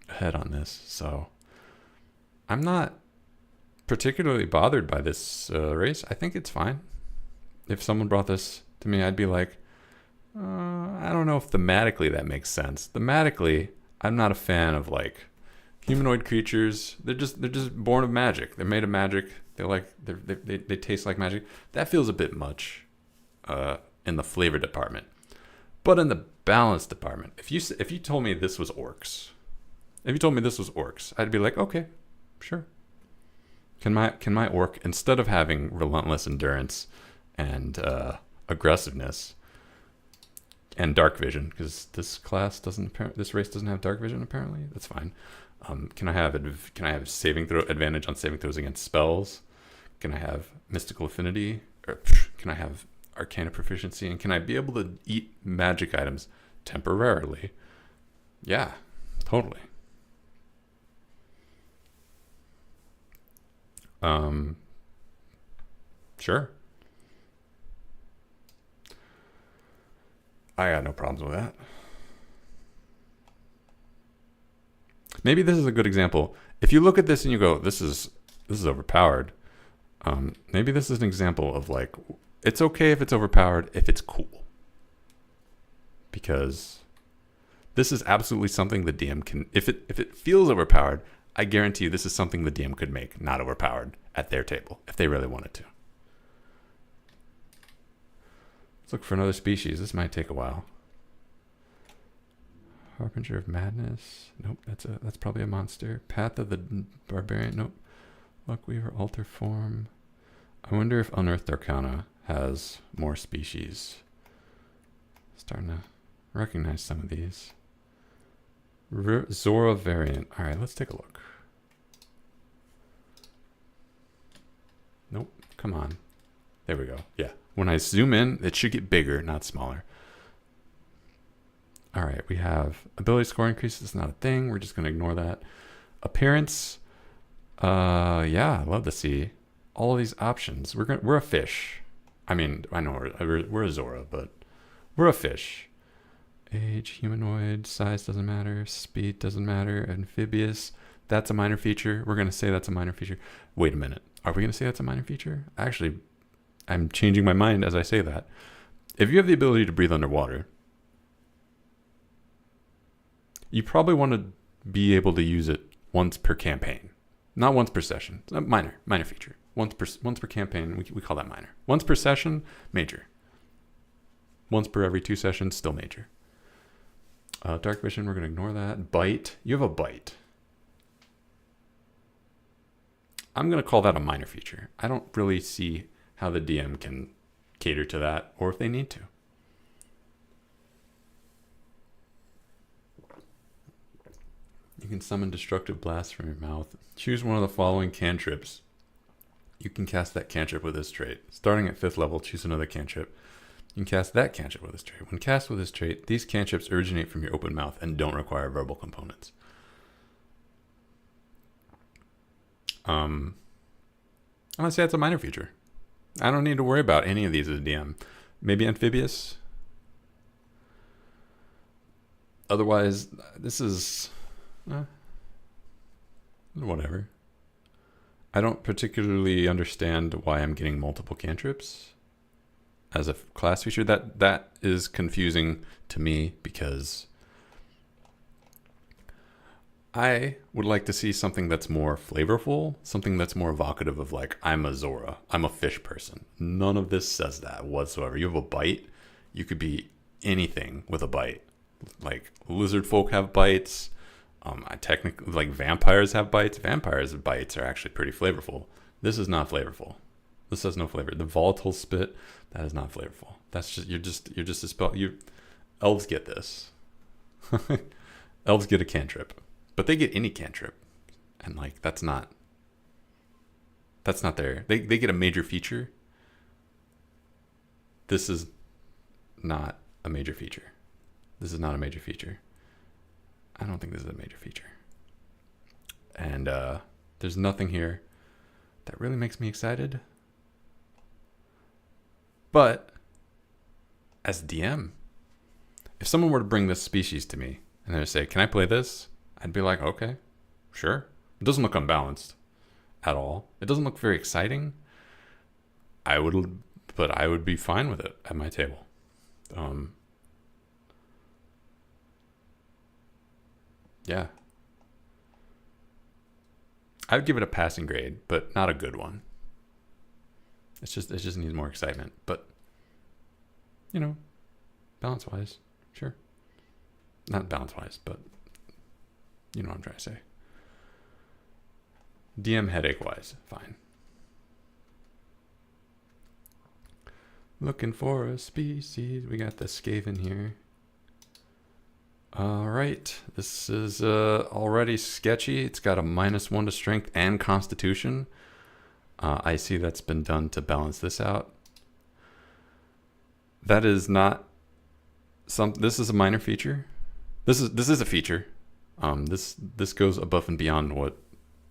ahead on this, so I'm not particularly bothered by this race. I think it's fine. If someone brought this to me, I'd be like, I don't know if thematically that makes sense. Thematically, I'm not a fan of like humanoid creatures. They're just born of magic. They're made of magic. They taste like magic. That feels a bit much in the flavor department. But in the balance department, if you told me this was orcs, I'd be like, okay, sure. Can my orc, instead of having relentless endurance and aggressiveness and dark vision, because this race doesn't have dark vision apparently. That's fine. Can I have saving throw advantage on saving throws against spells? Can I have mystical affinity? Or can I have Arcana proficiency? And can I be able to eat magic items temporarily Yeah, totally. Um, sure. I got no problems with that. Maybe this is a good example. If you look at this and you go, this is overpowered. Maybe this is an example of like, it's okay if it's overpowered if it's cool. Because this is absolutely something the DM can, if it feels overpowered, I guarantee you this is something the DM could make not overpowered at their table if they really wanted to. Let's look for another species. This might take a while. Harbinger of Madness. Nope, that's probably a monster. Path of the Barbarian. Nope. Luckweaver, Alter Form. I wonder if Unearthed Arcana has more species. Starting to recognize some of these. Zora variant. All right, let's take a look. Nope, come on. There we go. Yeah, when I zoom in, it should get bigger, not smaller. All right, we have ability score increases. It's not a thing. We're just going to ignore that. Appearance. Yeah, I love to see all of these options. We're a fish. I mean, I know we're a Zora, but we're a fish. Age, humanoid, size doesn't matter. Speed doesn't matter. Amphibious. That's a minor feature. We're going to say that's a minor feature. Wait a minute. Are we going to say that's a minor feature? Actually, I'm changing my mind as I say that. If you have the ability to breathe underwater, you probably want to be able to use it once per campaign, not once per session. It's a minor feature. Once per campaign, we call that minor. Once per session, major. Once per every 2 sessions, still major. Dark vision, we're going to ignore that. Bite, you have a bite. I'm going to call that a minor feature. I don't really see how the DM can cater to that, or if they need to. You can summon destructive blasts from your mouth. Choose one of the following cantrips. You can cast that cantrip with this trait. Starting at 5th level, choose another cantrip. You can cast that cantrip with this trait. When cast with this trait, these cantrips originate from your open mouth and don't require verbal components. I'm going to say that's a minor feature. I don't need to worry about any of these as a DM. Maybe amphibious. Otherwise, this is... whatever. I don't particularly understand why I'm getting multiple cantrips as a class feature. That is confusing to me because I would like to see something that's more flavorful, something that's more evocative of like, I'm a Zora, I'm a fish person. None of this says that whatsoever. You have a bite, you could be anything with a bite. Like lizard folk have bites. I technically, like vampires have bites. Vampires' bites are actually pretty flavorful. This is not flavorful. This has no flavor. The volatile spit, that is not flavorful. That's just you're just a spell. Elves get this. Elves get a cantrip, but they get any cantrip, and like that's not their. They get a major feature. This is not a major feature. This is not a major feature. I don't think this is a major feature. And there's nothing here that really makes me excited. But as DM, if someone were to bring this species to me and they say, can I play this? I'd be like, okay, sure. It doesn't look unbalanced at all. It doesn't look very exciting. But I would be fine with it at my table. Yeah. I would give it a passing grade, but not a good one. It just needs more excitement. But, balance-wise, sure. Not balance-wise, but you know what I'm trying to say. DM headache-wise, fine. Looking for a species. We got the Skaven here. All right, this is already sketchy. It's got a -1 to strength and constitution. I see that's been done to balance this out. That is not this is a minor feature. This is a feature. This goes above and beyond what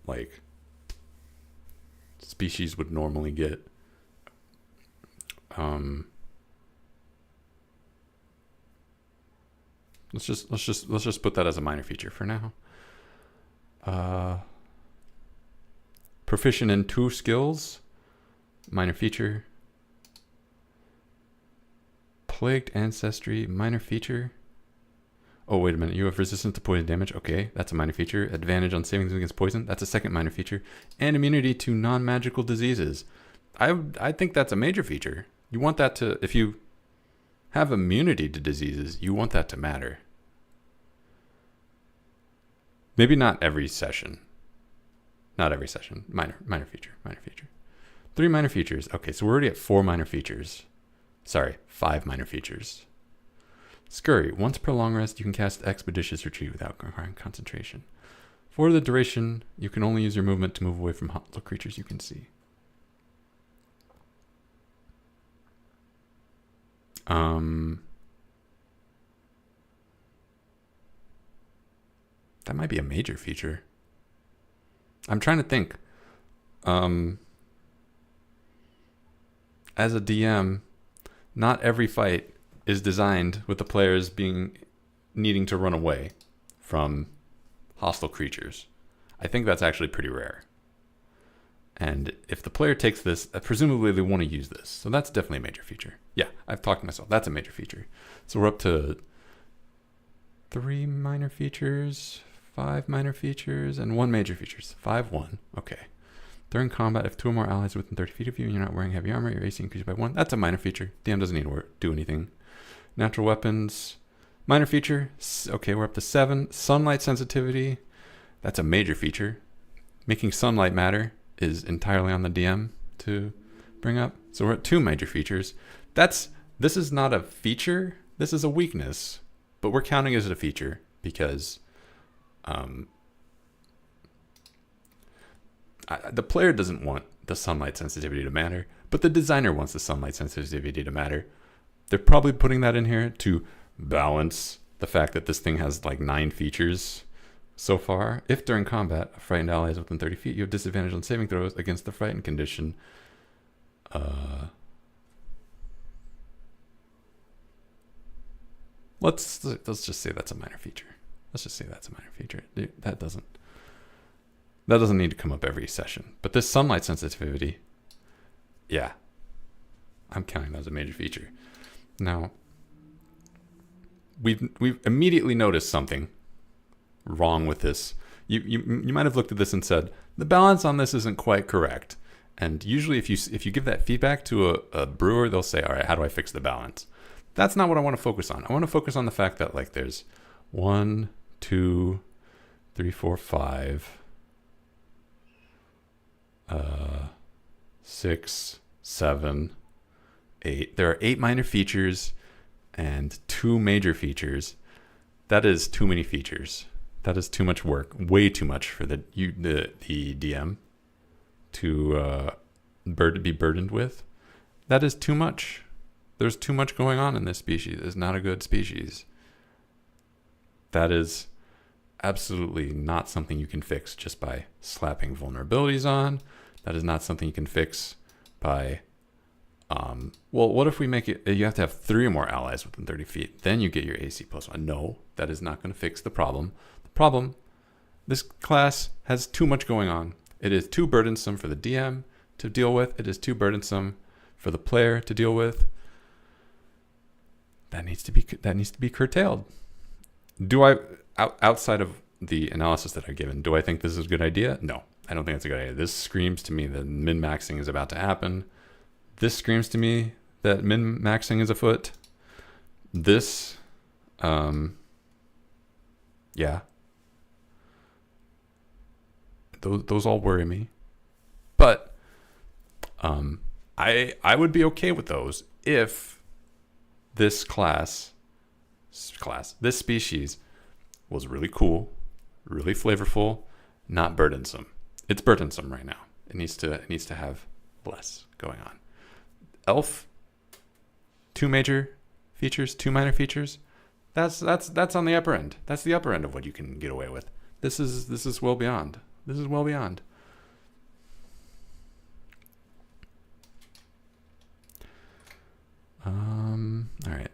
like species would normally get. Let's just put that as a minor feature for now. Proficient in 2 skills, minor feature. Plagued ancestry, minor feature. Oh, wait a minute. You have resistance to poison damage. Okay, that's a minor feature. Advantage on savings against poison. That's a second minor feature. And immunity to non-magical diseases. I think that's a major feature. You want that to, if you have immunity to diseases, you want that to matter. Maybe not every session. Not every session. Minor feature. 3 minor features. Okay, so we're already at 4 minor features. Sorry, 5 minor features. Scurry. Once per long rest, you can cast Expeditious Retreat without requiring concentration. For the duration, you can only use your movement to move away from hostile creatures you can see. That might be a major feature. I'm trying to think. As a DM, not every fight is designed with the players needing to run away from hostile creatures. I think that's actually pretty rare. And if the player takes this, presumably they want to use this. So that's definitely a major feature. Yeah, I've talked to myself. That's a major feature. So we're up to 3 minor features, 5 minor features, and 1 major feature. 5-1. Okay. During combat, if 2 or more allies are within 30 feet of you and you're not wearing heavy armor, your AC increases by 1. That's a minor feature. DM doesn't need to do anything. Natural weapons. Minor feature. Okay, we're up to 7. Sunlight sensitivity. That's a major feature. Making sunlight matter is entirely on the DM to bring up. So we're at 2 major features. This is not a feature. This is a weakness. But we're counting it as a feature because the player doesn't want the sunlight sensitivity to matter, but the designer wants the sunlight sensitivity to matter. They're probably putting that in here to balance the fact that this thing has like 9 features so far. If during combat, a frightened ally is within 30 feet, you have disadvantage on saving throws against the frightened condition. Let's just say that's a minor feature. That doesn't need to come up every session. But this sunlight sensitivity, yeah, I'm counting that as a major feature. Now, we've immediately noticed something wrong with this. You might have looked at this and said, the balance on this isn't quite correct. And usually if you give that feedback to a brewer, they'll say, all right, how do I fix the balance? That's not what I want to focus on. I want to focus on the fact that like there's 1, 2, 3, 4, 5, 6, 7, 8. There are 8 minor features and 2 major features. That is too many features. That is too much work. Way too much for the DM to be burdened with. That is too much. There's too much going on in this species. It's not a good species. That is absolutely not something you can fix just by slapping vulnerabilities on. That is not something you can fix by, well, what if we make it, you have to have 3 or more allies within 30 feet. Then you get your AC +1. No, that is not going to fix the problem. The problem, this class has too much going on. It is too burdensome for the DM to deal with. It is too burdensome for the player to deal with. That needs to be curtailed. Do I, outside of the analysis that I've given, do I think this is a good idea? No, I don't think it's a good idea. This screams to me that min-maxing is about to happen. This screams to me that min-maxing is afoot. This, yeah. Those all worry me. But I would be okay with those if this this species was really cool, really flavorful, not burdensome. It's burdensome right now. It needs to have less going on. Elf, 2 major features, 2 minor features. That's on the upper end. That's the upper end of what you can get away with. This is well beyond. This is well beyond. All right.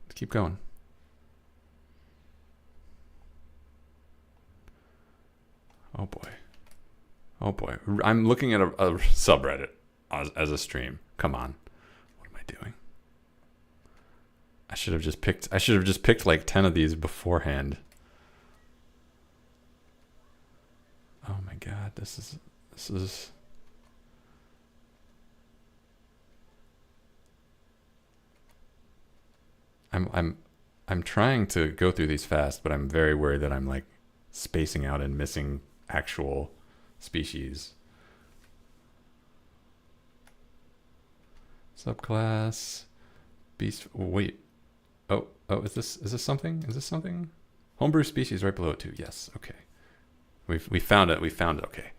Let's keep going. Oh boy. Oh boy. I'm looking at a subreddit as a stream. Come on. What am I doing? I should have just picked like 10 of these beforehand. Oh my god, this is I'm trying to go through these fast, but I'm very worried that I'm like spacing out and missing actual species. Subclass beast. Oh, wait. Oh, is this something? Is this something? Homebrew species right below it too. Yes. Okay. We found it. We found it. Okay.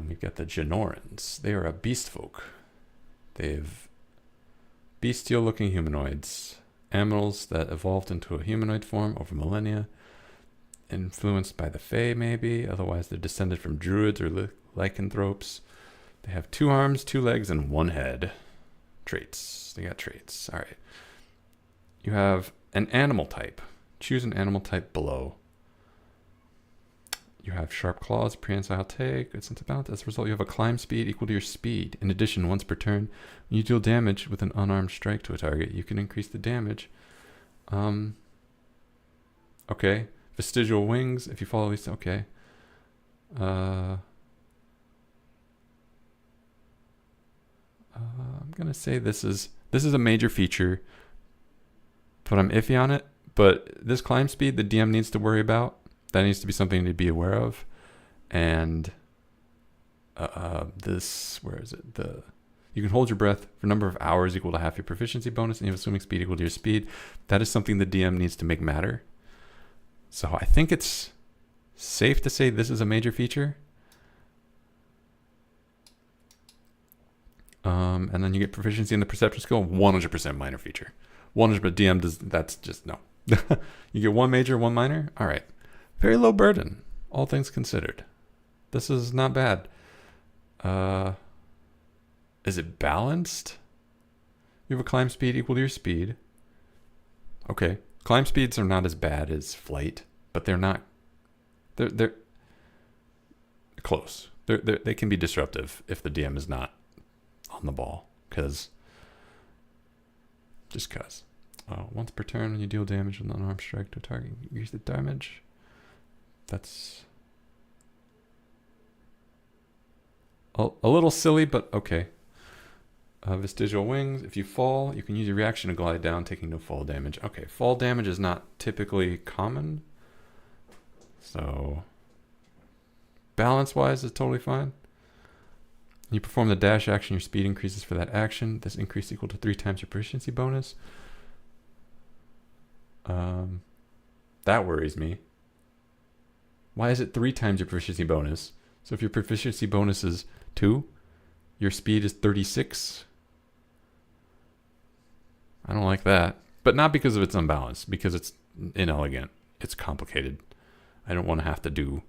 We've got the Genorans. They are a beast folk. They've bestial-looking humanoids, animals that evolved into a humanoid form over millennia, influenced by the Fae, maybe. Otherwise, they're descended from druids or lycanthropes. They have 2 arms, 2 legs, and 1 head. Traits. They got traits. All right. You have an animal type. Choose an animal type below. You have sharp claws, prehensile tail, good sense of balance. As a result, you have a climb speed equal to your speed. In addition, once per turn, when you deal damage with an unarmed strike to a target, you can increase the damage. Okay. Vestigial wings, if you follow these, okay. I'm gonna say this is a major feature, but I'm iffy on it. But this climb speed, the DM needs to worry about. That needs to be something to be aware of. And this, where is it? You can hold your breath for a number of hours equal to half your proficiency bonus, and you have a swimming speed equal to your speed. That is something the DM needs to make matter. So I think it's safe to say this is a major feature. And then you get proficiency in the perception skill, 100% minor feature. 100%, but DM does, that's just no. You get 1 major, 1 minor. All right. Very low burden, all things considered. This is not bad. Is it balanced? You have a climb speed equal to your speed. Okay. Climb speeds are not as bad as flight, but they're not. They're close. They can be disruptive if the DM is not on the ball, because. Once per turn, when you deal damage with an unarmed strike to a target, you increase the damage. That's a little silly, but okay. Vestigial wings. If you fall, you can use your reaction to glide down, taking no fall damage. Okay, fall damage is not typically common. So, balance-wise, is totally fine. You perform the dash action, your speed increases for that action. This increase equal to 3 times your proficiency bonus. That worries me. Why is it 3 times your proficiency bonus? So if your proficiency bonus is 2, your speed is 36. I don't like that. But not because of its unbalanced, because it's inelegant. It's complicated. I don't want to have to do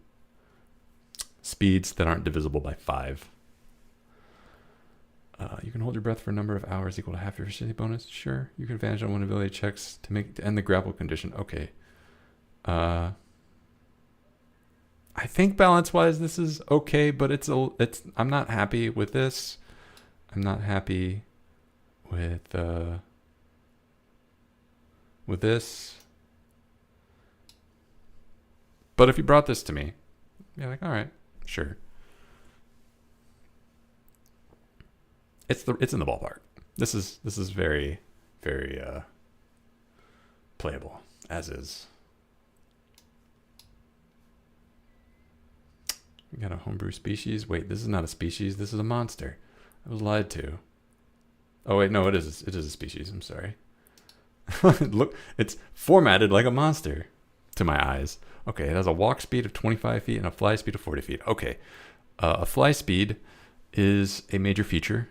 speeds that aren't divisible by 5. You can hold your breath for a number of hours equal to half your proficiency bonus. Sure. You can advantage on 1 ability checks to end the grapple condition. Okay. I think balance-wise this is okay, but I'm not happy with this. I'm not happy with this. But if you brought this to me, you're like, all right, sure. It's in the ballpark. This is very, very playable, as is. We got a homebrew species. Wait, this is not a species. This is a monster. I was lied to. Oh wait, no, it is a species. I'm sorry. Look, it's formatted like a monster to my eyes. Okay, it has a walk speed of 25 feet and a fly speed of 40 feet. Okay, a fly speed is a major feature.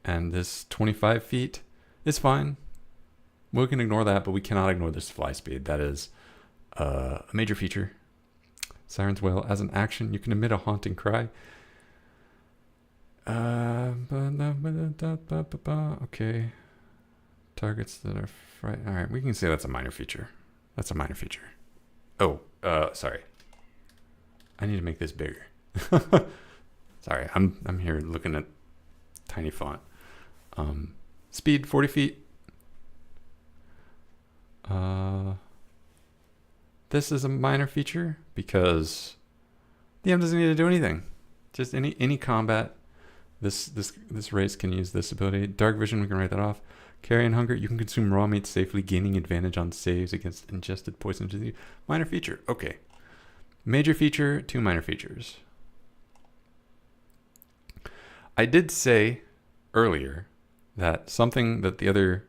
And this 25 feet is fine. We can ignore that, but we cannot ignore this fly speed. That is a major feature. Siren's Wail. As an action, you can emit a haunting cry. Okay. Targets that are frightened. All right, we can say that's a minor feature. That's a minor feature. Oh, sorry. I need to make this bigger. Sorry, I'm here looking at tiny font. Speed 40 feet. This is a minor feature because the DM doesn't need to do anything. Just any combat. This race can use this ability. Dark Vision, we can write that off. Carrion Hunger, you can consume raw meat safely, gaining advantage on saves against ingested poison disease. Minor feature, okay. Major feature, 2 minor features. I did say earlier that something that the other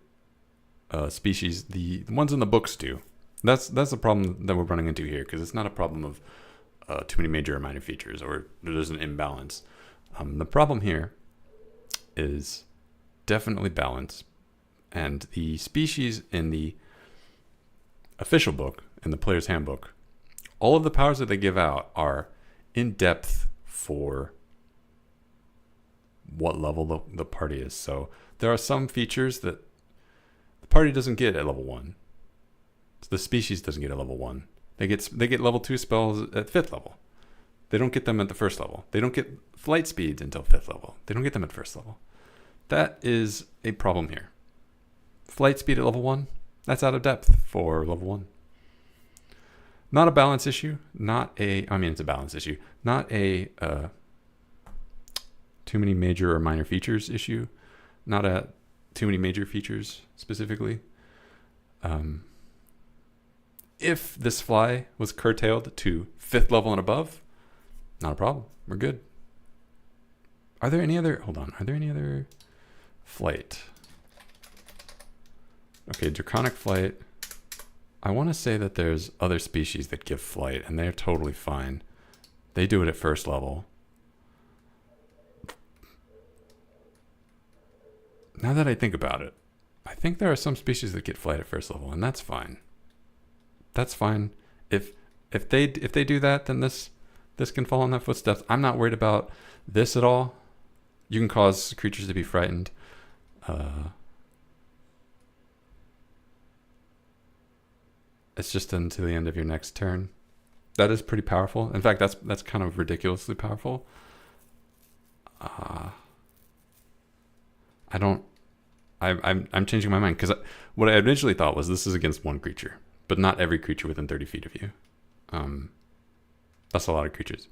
species, the ones in the books do. That's the problem that we're running into here, because it's not a problem of too many major or minor features, or there's an imbalance. The problem here is definitely balance, and the species in the official book, in the player's handbook, all of the powers that they give out are in depth for what level the party is. So there are some features that the party doesn't get at level 1. So the species doesn't get at level 1. They get level 2 spells at 5th level. They don't get them at the 1st level. They don't get flight speeds until 5th level. They don't get them at 1st level. That is a problem here. Flight speed at level 1, that's out of depth for level 1. Not a balance issue. It's a balance issue. Not a too many major or minor features issue. Not a too many major features specifically. If this fly was curtailed to 5th level and above, not a problem. We're good. Are there any other flight? Okay, Draconic Flight. I want to say that there's other species that give flight, and they're totally fine. They do it at 1st level. Now that I think about it, I think there are some species that get flight at 1st level, and that's fine. That's fine. If they do that, then this can fall in that footsteps. I'm not worried about this at all. You can cause creatures to be frightened. It's just until the end of your next turn. That is pretty powerful. In fact, that's kind of ridiculously powerful. I'm changing my mind, because what I originally thought was this is against 1 creature, but not every creature within 30 feet of you. That's a lot of creatures.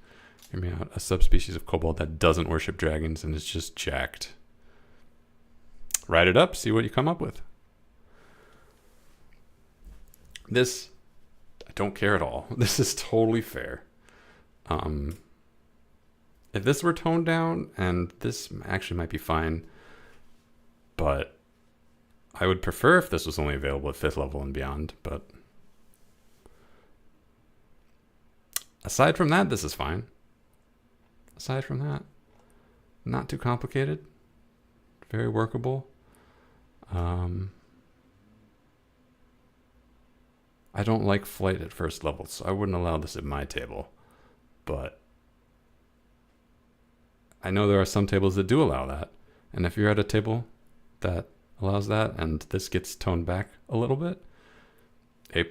Hear me out. A subspecies of kobold that doesn't worship dragons and is just jacked. Write it up, see what you come up with. This, I don't care at all. This is totally fair. If this were toned down, and this actually might be fine, but I would prefer if this was only available at 5th level and beyond, but aside from that, this is fine. Aside from that, not too complicated. Very workable. I don't like flight at 1st level, so I wouldn't allow this at my table. But I know there are some tables that do allow that. And if you're at a table that allows that, and this gets toned back a little bit, A+.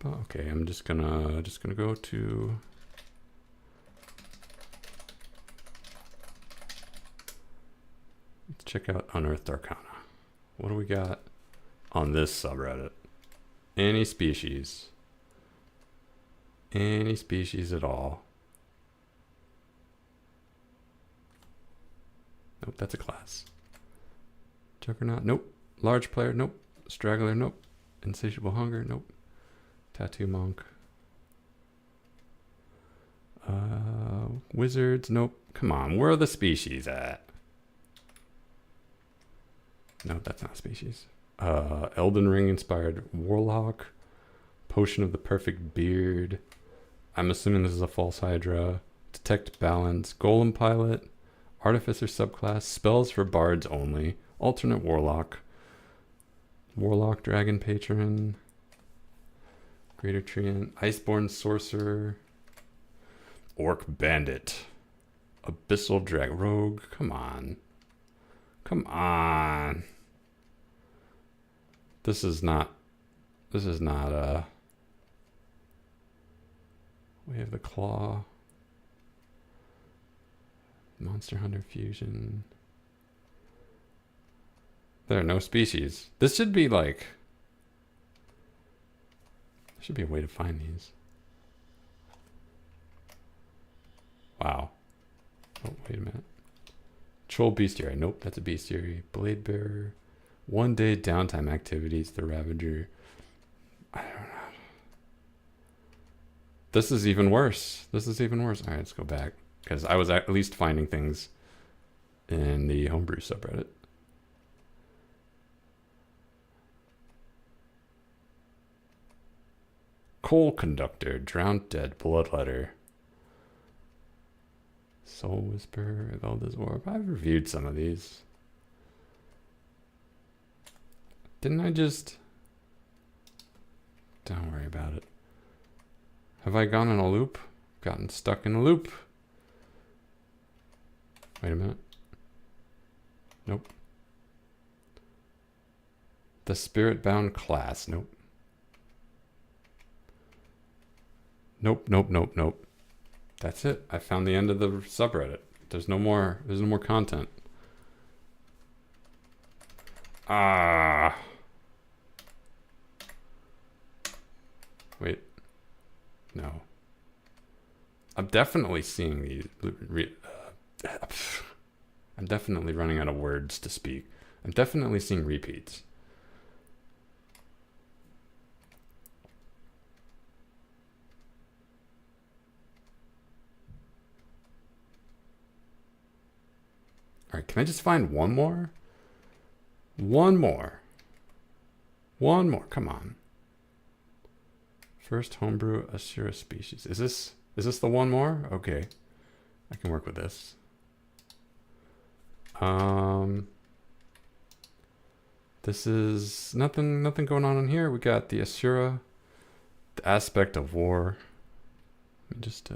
Okay, I'm just gonna go to let's check out Unearthed Arcana. What do we got on this subreddit? Any species at all? Nope, that's a class. Juggernaut, nope. Large player, nope. Straggler, nope. Insatiable Hunger, nope. Tattoo Monk. Wizards, nope. Come on, where are the species at? No, that's not a species. Elden Ring inspired Warlock. Potion of the Perfect Beard. I'm assuming this is a false Hydra. Detect balance. Golem pilot. Artificer subclass. Spells for bards only. Alternate warlock. Warlock dragon patron. Greater treant. Iceborne sorcerer. Orc bandit. Abyssal drag rogue. Come on. Come on. This is not we have the claw. Monster Hunter fusion. There are no species. This should be like, there should be a way to find these. Wow. Oh, wait a minute. Troll bestiary. Nope, that's a bestiary. Blade bearer. 1 day downtime activities. The Ravager. I don't know. This is even worse. This is even worse. All right, let's go back. Because I was at least finding things in the Homebrew subreddit. Coal conductor. Drowned dead. Bloodletter. Soul Whisperer, Velda's Orb. I've reviewed some of these. Didn't I just... Don't worry about it. Have I gone in a loop? Gotten stuck in a loop? Wait a minute. Nope. The Spirit-bound class. Nope. Nope. That's it. I found the end of the subreddit. There's no more content. Ah. Wait. No. I'm definitely seeing these. I'm definitely running out of words to speak. I'm definitely seeing repeats. All right, can I just find one more? One more. Come on. First Homebrew Asura species. Is this the one more? Okay. I can work with this. This is nothing going on in here. We got the Asura, the aspect of war. Let me just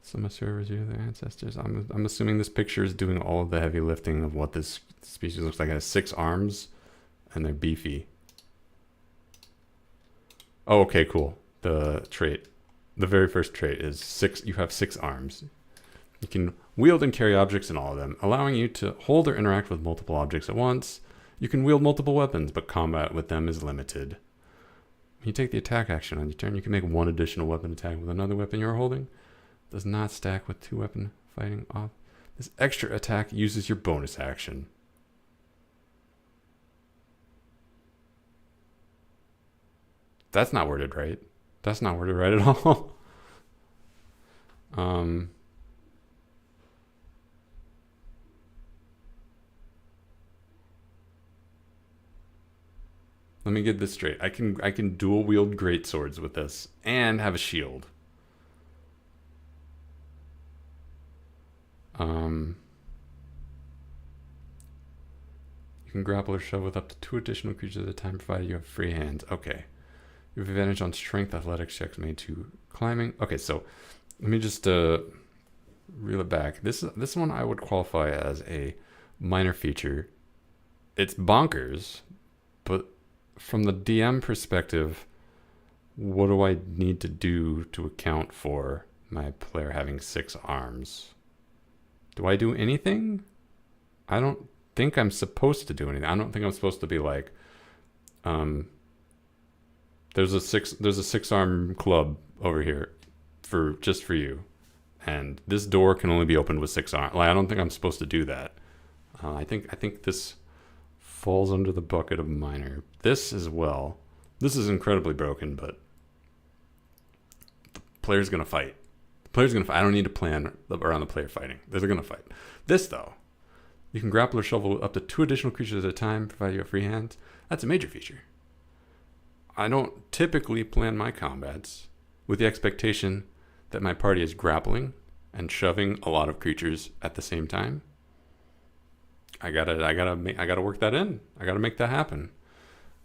some Asura review their ancestors. I'm assuming this picture is doing all of the heavy lifting of what this species looks like. It has 6 arms and they're beefy. Oh, okay, cool. The trait, the very first trait is 6. You have 6 arms. You can wield and carry objects in all of them, allowing you to hold or interact with multiple objects at once. You can wield multiple weapons, but combat with them is limited. When you take the attack action on your turn, you can make 1 additional weapon attack with another weapon you're holding. Does not stack with 2 weapon fighting off. This extra attack uses your bonus action. That's not worded right. That's not worded right at all. Let me get this straight. I can dual wield great swords with this and have a shield. You can grapple or shove with up to 2 additional creatures at a time, provided you have free hands. Okay. You have advantage on strength athletics checks made to climbing. Okay, so let me just reel it back. This one I would qualify as a minor feature. It's bonkers, but from the DM perspective, what do I need to do to account for my player having 6 arms? Do I do anything? I don't think I'm supposed to do anything. I don't think I'm supposed to be like, there's a 6-arm club over here for you, and this door can only be opened with 6 arms. Like, I don't think I'm supposed to do that. I think this falls under the bucket of minor. This as well. This is incredibly broken, but the player's gonna fight. I don't need to plan around the player fighting. They're gonna fight. This though, you can grapple or shovel up to 2 additional creatures at a time, provided you have free hands. That's a major feature. I don't typically plan my combats with the expectation that my party is grappling and shoving a lot of creatures at the same time. I gotta work that in. I gotta make that happen.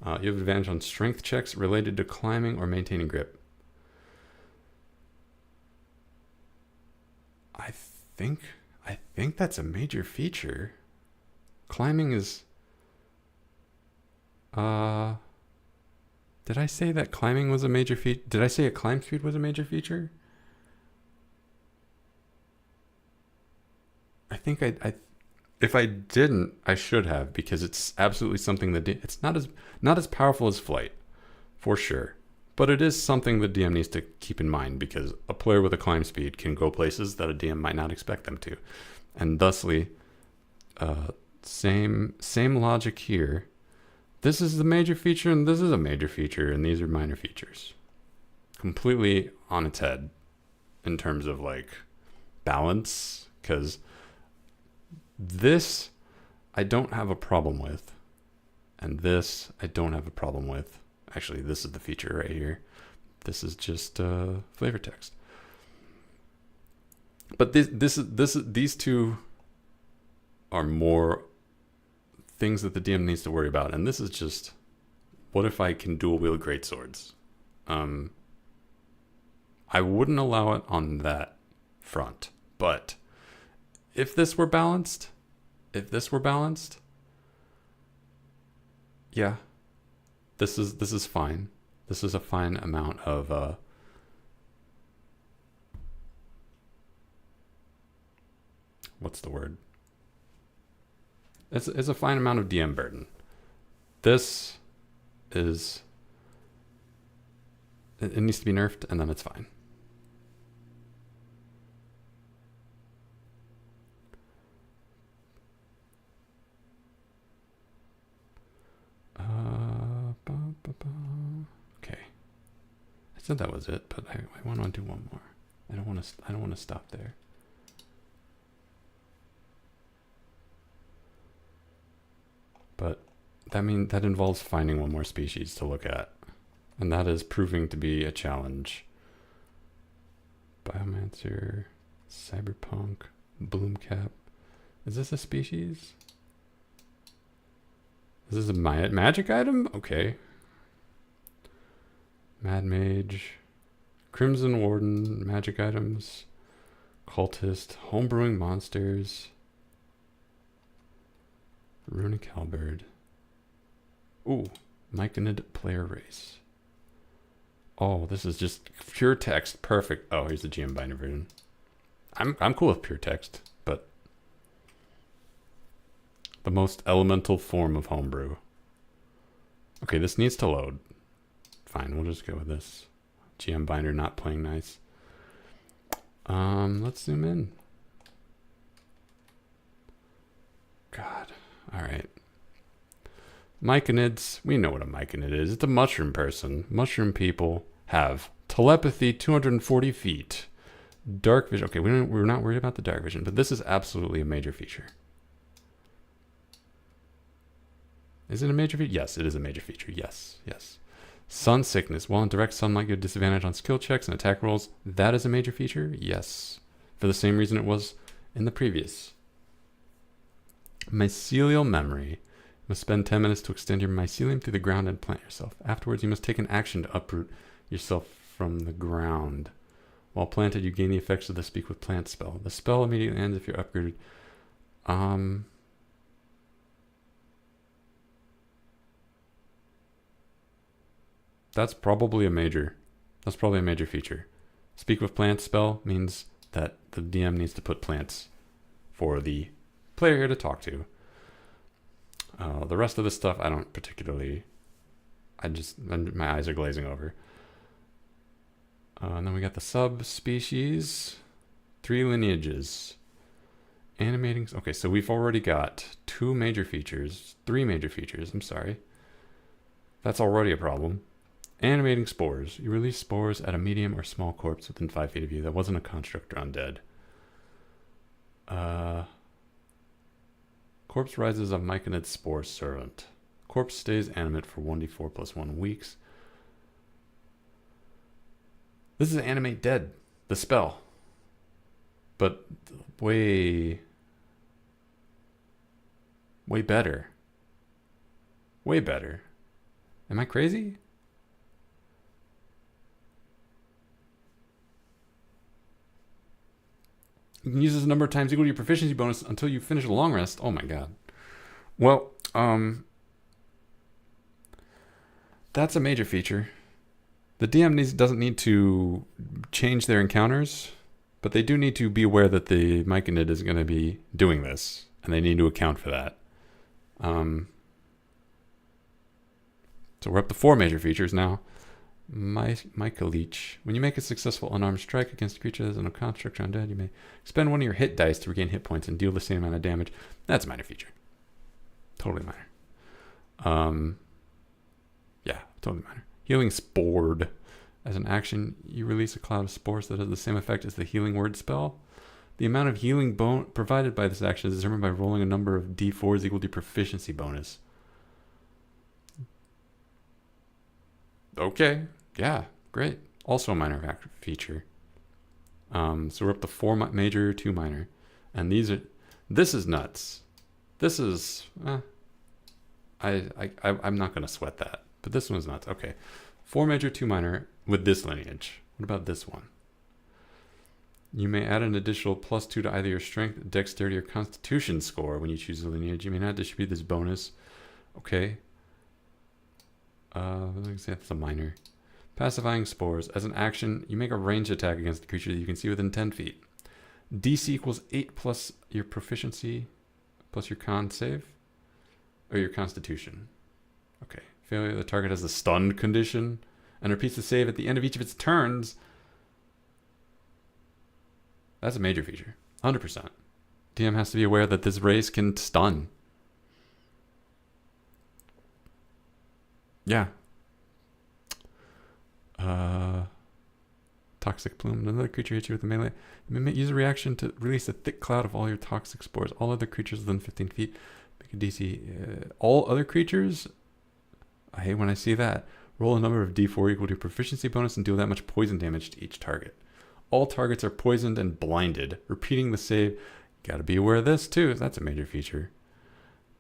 You have advantage on strength checks related to climbing or maintaining grip. I think that's a major feature. Climbing is. Did I say that climbing was a major feature? Did I say a climb speed was a major feature? I think I if I didn't, I should have, because it's absolutely something that it's not as powerful as flight, for sure. But it is something the DM needs to keep in mind, because a player with a climb speed can go places that a DM might not expect them to. And thusly, same logic here. This is the major feature, and this is a major feature, and these are minor features. Completely on its head in terms of like balance, because this I don't have a problem with, and this I don't have a problem with. Actually, this is the feature right here. This is just flavor text. But these two are more things that the DM needs to worry about, and this is just, what if I can dual wield greatswords? I wouldn't allow it on that front, but if this were balanced, yeah, this is fine. This is a fine amount of what's the word? It's a fine amount of DM burden. This is, it needs to be nerfed, and then it's fine. Okay, I said that was it, but I want to do one more. I don't want to stop there. But that involves finding one more species to look at, and that is proving to be a challenge. Biomancer, Cyberpunk, Bloomcap. Is this a species? Is this a magic item? Okay. Mad Mage, Crimson Warden, magic items, Cultist, Homebrewing Monsters, Runic Halberd. Ooh, Myconid Player Race. Oh, this is just pure text. Perfect. Oh, here's the GM binder version. I'm cool with pure text, but the most elemental form of homebrew. Okay, this needs to load. Fine, we'll just go with this. GM binder not playing nice. Let's zoom in. God. All right. Myconids. We know what a myconid is. It's a mushroom person. Mushroom people have telepathy 240 feet. Dark vision. Okay, we're not worried about the dark vision, but this is absolutely a major feature. Is it a major feature? Yes, it is a major feature. Yes, yes. Sun sickness. While in direct sunlight, you have disadvantage on skill checks and attack rolls. That is a major feature? Yes. For the same reason it was in the previous. Mycelial memory. You must spend 10 minutes to extend your mycelium through the ground and plant yourself. Afterwards, you must take an action to uproot yourself from the ground. While planted, you gain the effects of the Speak with Plants spell. The spell immediately ends if you're upgraded. That's probably a major feature. Speak with Plants spell means that the DM needs to put plants for the player here to talk to. The rest of this stuff, I don't particularly. My eyes are glazing over. And then we got the subspecies, 3 lineages, animating. Okay, so we've already got 3 major features. I'm sorry. That's already a problem. Animating spores. You release spores at a medium or small corpse within 5 feet of you. That wasn't a construct or undead. Corpse rises a myconid spore servant. Corpse stays animate for 1d4 plus 1 weeks. This is Animate Dead, the spell. But way better. Way better. Am I crazy? You can use this a number of times equal to your proficiency bonus until you finish a long rest. Oh my god. Well, that's a major feature. The DM doesn't need to change their encounters, but they do need to be aware that the Myconid is going to be doing this, and they need to account for that. So we're up to 4 major features now. Micah Leech. When you make a successful unarmed strike against a creature that has no construct or undead, you may spend one of your hit dice to regain hit points and deal the same amount of damage. That's a minor feature. Totally minor. Yeah, totally minor. Healing Spored. As an action, you release a cloud of spores that has the same effect as the Healing Word spell. The amount of healing bone provided by this action is determined by rolling a number of d4s equal to proficiency bonus. Okay, yeah, great. Also a minor feature. So we're up to 4 major, 2 minor. And this is nuts. This is, I'm not going to sweat that. But this one's nuts. Okay, 4 major, 2 minor with this lineage. What about this one? You may add an additional +2 to either your strength, dexterity, or constitution score when you choose a lineage. You may not distribute this bonus. Okay. Let's say that's a minor. Pacifying Spores. As an action, you make a ranged attack against a creature that you can see within 10 feet. DC equals 8 plus your proficiency plus your con save. Or your constitution. Okay. Failure, the target has a stunned condition and repeats the save at the end of each of its turns. That's a major feature. 100%. DM has to be aware that this race can stun. Yeah. Toxic Plume. Another creature hits you with a melee. You may use a reaction to release a thick cloud of all your toxic spores. All other creatures within 15 feet make a DC. All other creatures? I hate when I see that. Roll a number of d4 equal to proficiency bonus and deal that much poison damage to each target. All targets are poisoned and blinded. Repeating the save. Gotta be aware of this too. That's a major feature.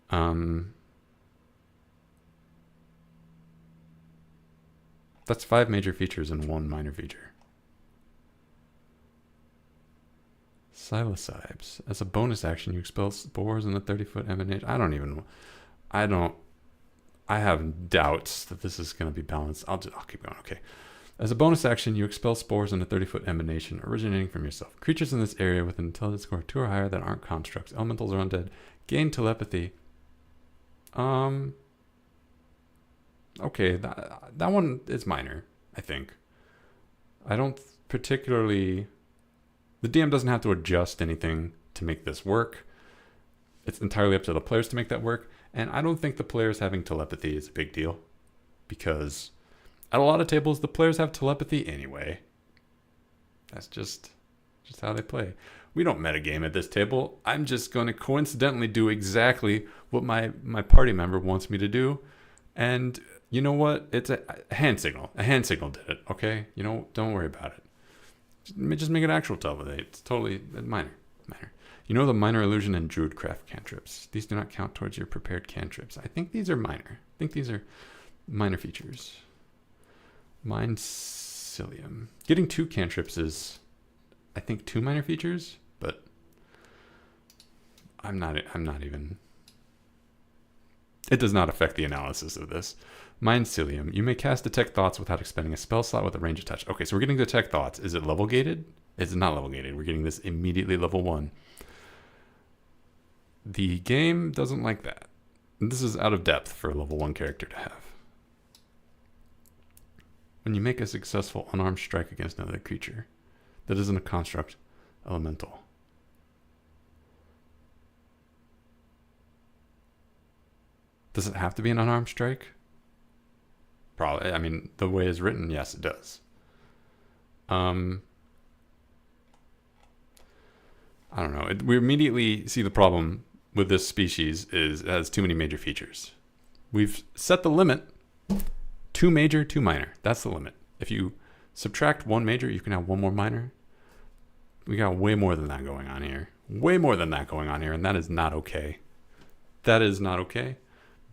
That's 5 major features and 1 minor feature. Psilocybes. As a bonus action, you expel spores in a 30-foot emanation. I have doubts that this is going to be balanced. I'll keep going. Okay. As a bonus action, you expel spores in a 30-foot emanation originating from yourself. Creatures in this area with an intelligence score 2 or higher that aren't constructs, elementals, or undead gain telepathy. Okay, that one is minor, I think. I don't particularly... The DM doesn't have to adjust anything to make this work. It's entirely up to the players to make that work. And I don't think the players having telepathy is a big deal. Because at a lot of tables, the players have telepathy anyway. That's just how they play. We don't metagame at this table. I'm just going to coincidentally do exactly what my party member wants me to do. And you know what? It's a hand signal. A hand signal did it, okay? You know, don't worry about it. Just make it actual telepathy. It's totally minor. You know the minor illusion and druidcraft cantrips. These do not count towards your prepared cantrips. I think these are minor. I think these are minor features. Mindcilium. Getting 2 cantrips is, I think, 2 minor features, but I'm not even... It does not affect the analysis of this. Mindcilium. You may cast Detect Thoughts without expending a spell slot with a range of touch. Okay, so we're getting Detect Thoughts. Is it level gated? It's not level gated. We're getting this immediately level 1. The game doesn't like that. This is out of depth for a level 1 character to have. When you make a successful unarmed strike against another creature that isn't a construct elemental. Does it have to be an unarmed strike? Probably. I mean, the way it's written, yes, it does. I don't know. We immediately see the problem with this species is it has too many major features. We've set the limit 2 major, 2 minor. That's the limit. If you Subtract one major, you can have one more minor. We got way more than that going on here. Way more than that going on here, and that is not okay. That is not okay.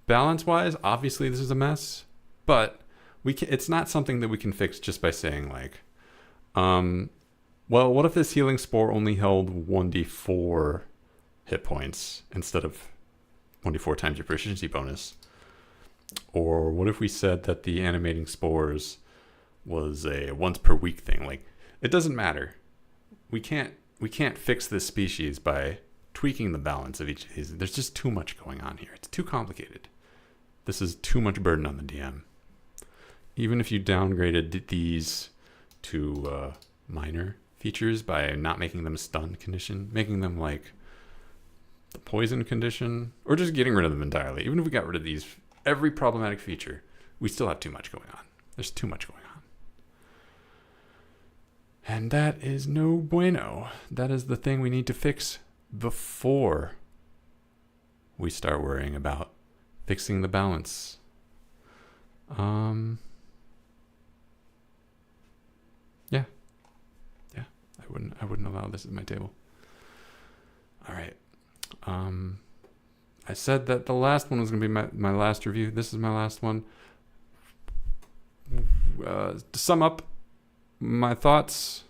Balance-wise, obviously this is a mess, but it's not something that we can fix just by saying like, well, what if this healing spore only held 1d4 hit points instead of 1d4 times your proficiency bonus? Or what if we said that the animating spores was a once per week thing? Like, it doesn't matter. We can't fix this species by tweaking the balance of each of these. There's just too much going on here. It's too complicated. This is too much burden on the DM. Even if you downgraded these to minor features by not making them a stun condition, making them like the poison condition, or just getting rid of them entirely. Even if we got rid of these, every problematic feature, we still have too much going on. There's too much going on. And that is no bueno. That is the thing we need to fix before we start worrying about fixing the balance. Yeah. I wouldn't allow this at my table. All right. I said that the last one was going to be my last review. This is my last one. To sum up my thoughts,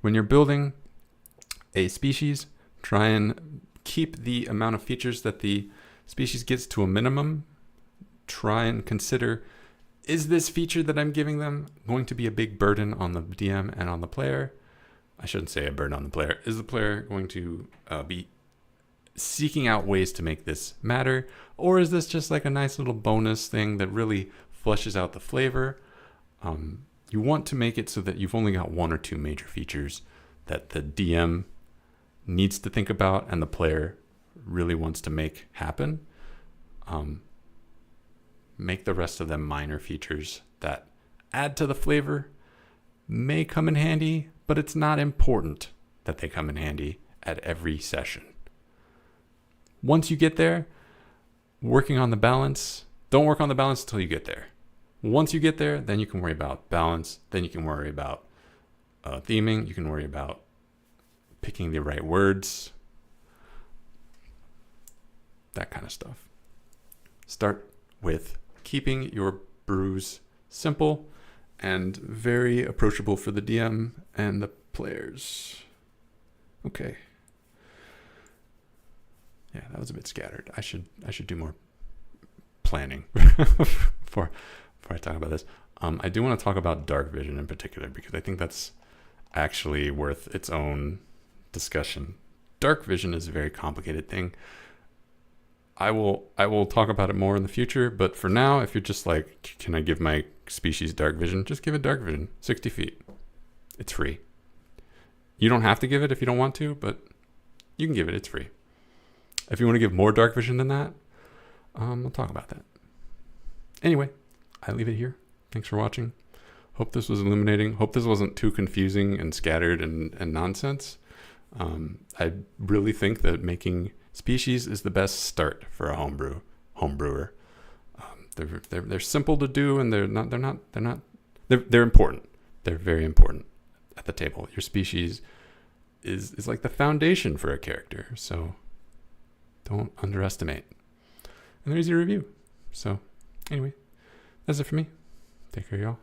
when you're building a species, try and keep the amount of features that the species gets to a minimum. Try and consider, is this feature that I'm giving them going to be a big burden on the DM and on the player? I shouldn't say a burden on the player. Is the player going to be seeking out ways to make this matter? Or is this just like a nice little bonus thing that really fleshes out the flavor? You want to make it so that you've only got one or two major features that the DM needs to think about and the player really wants to make happen. Make the rest of them minor features that add to the flavor, may come in handy, but it's not important that they come in handy at every session. Once you get there, working on the balance, don't work on the balance until you get there. Once you get there, then you can worry about balance, then you can worry about theming, you can worry about picking the right words, that kind of stuff. Start with keeping your brews simple and very approachable for the DM and the players. Okay. Yeah, that was a bit scattered. I should do more planning before I talk about this. I do want to talk about dark vision in particular because I think that's actually worth its own discussion. Dark vision is a very complicated thing. I will talk about it more in the future, but for now, if you're just like, can I give my species dark vision? Just give it dark vision, 60 feet. It's free. You don't have to give it if you don't want to, but you can give it, it's free. If you want to give more dark vision than that, we'll talk about that. Anyway, I leave it here. Thanks for watching. Hope this was illuminating. Hope this wasn't too confusing and scattered and nonsense. I really think that making species is the best start for a homebrewer. They're simple to do, and they're important. They're very important at the table. Your species is like the foundation for a character, so don't underestimate. And there's your review. So anyway, that's it for me. Take care, y'all.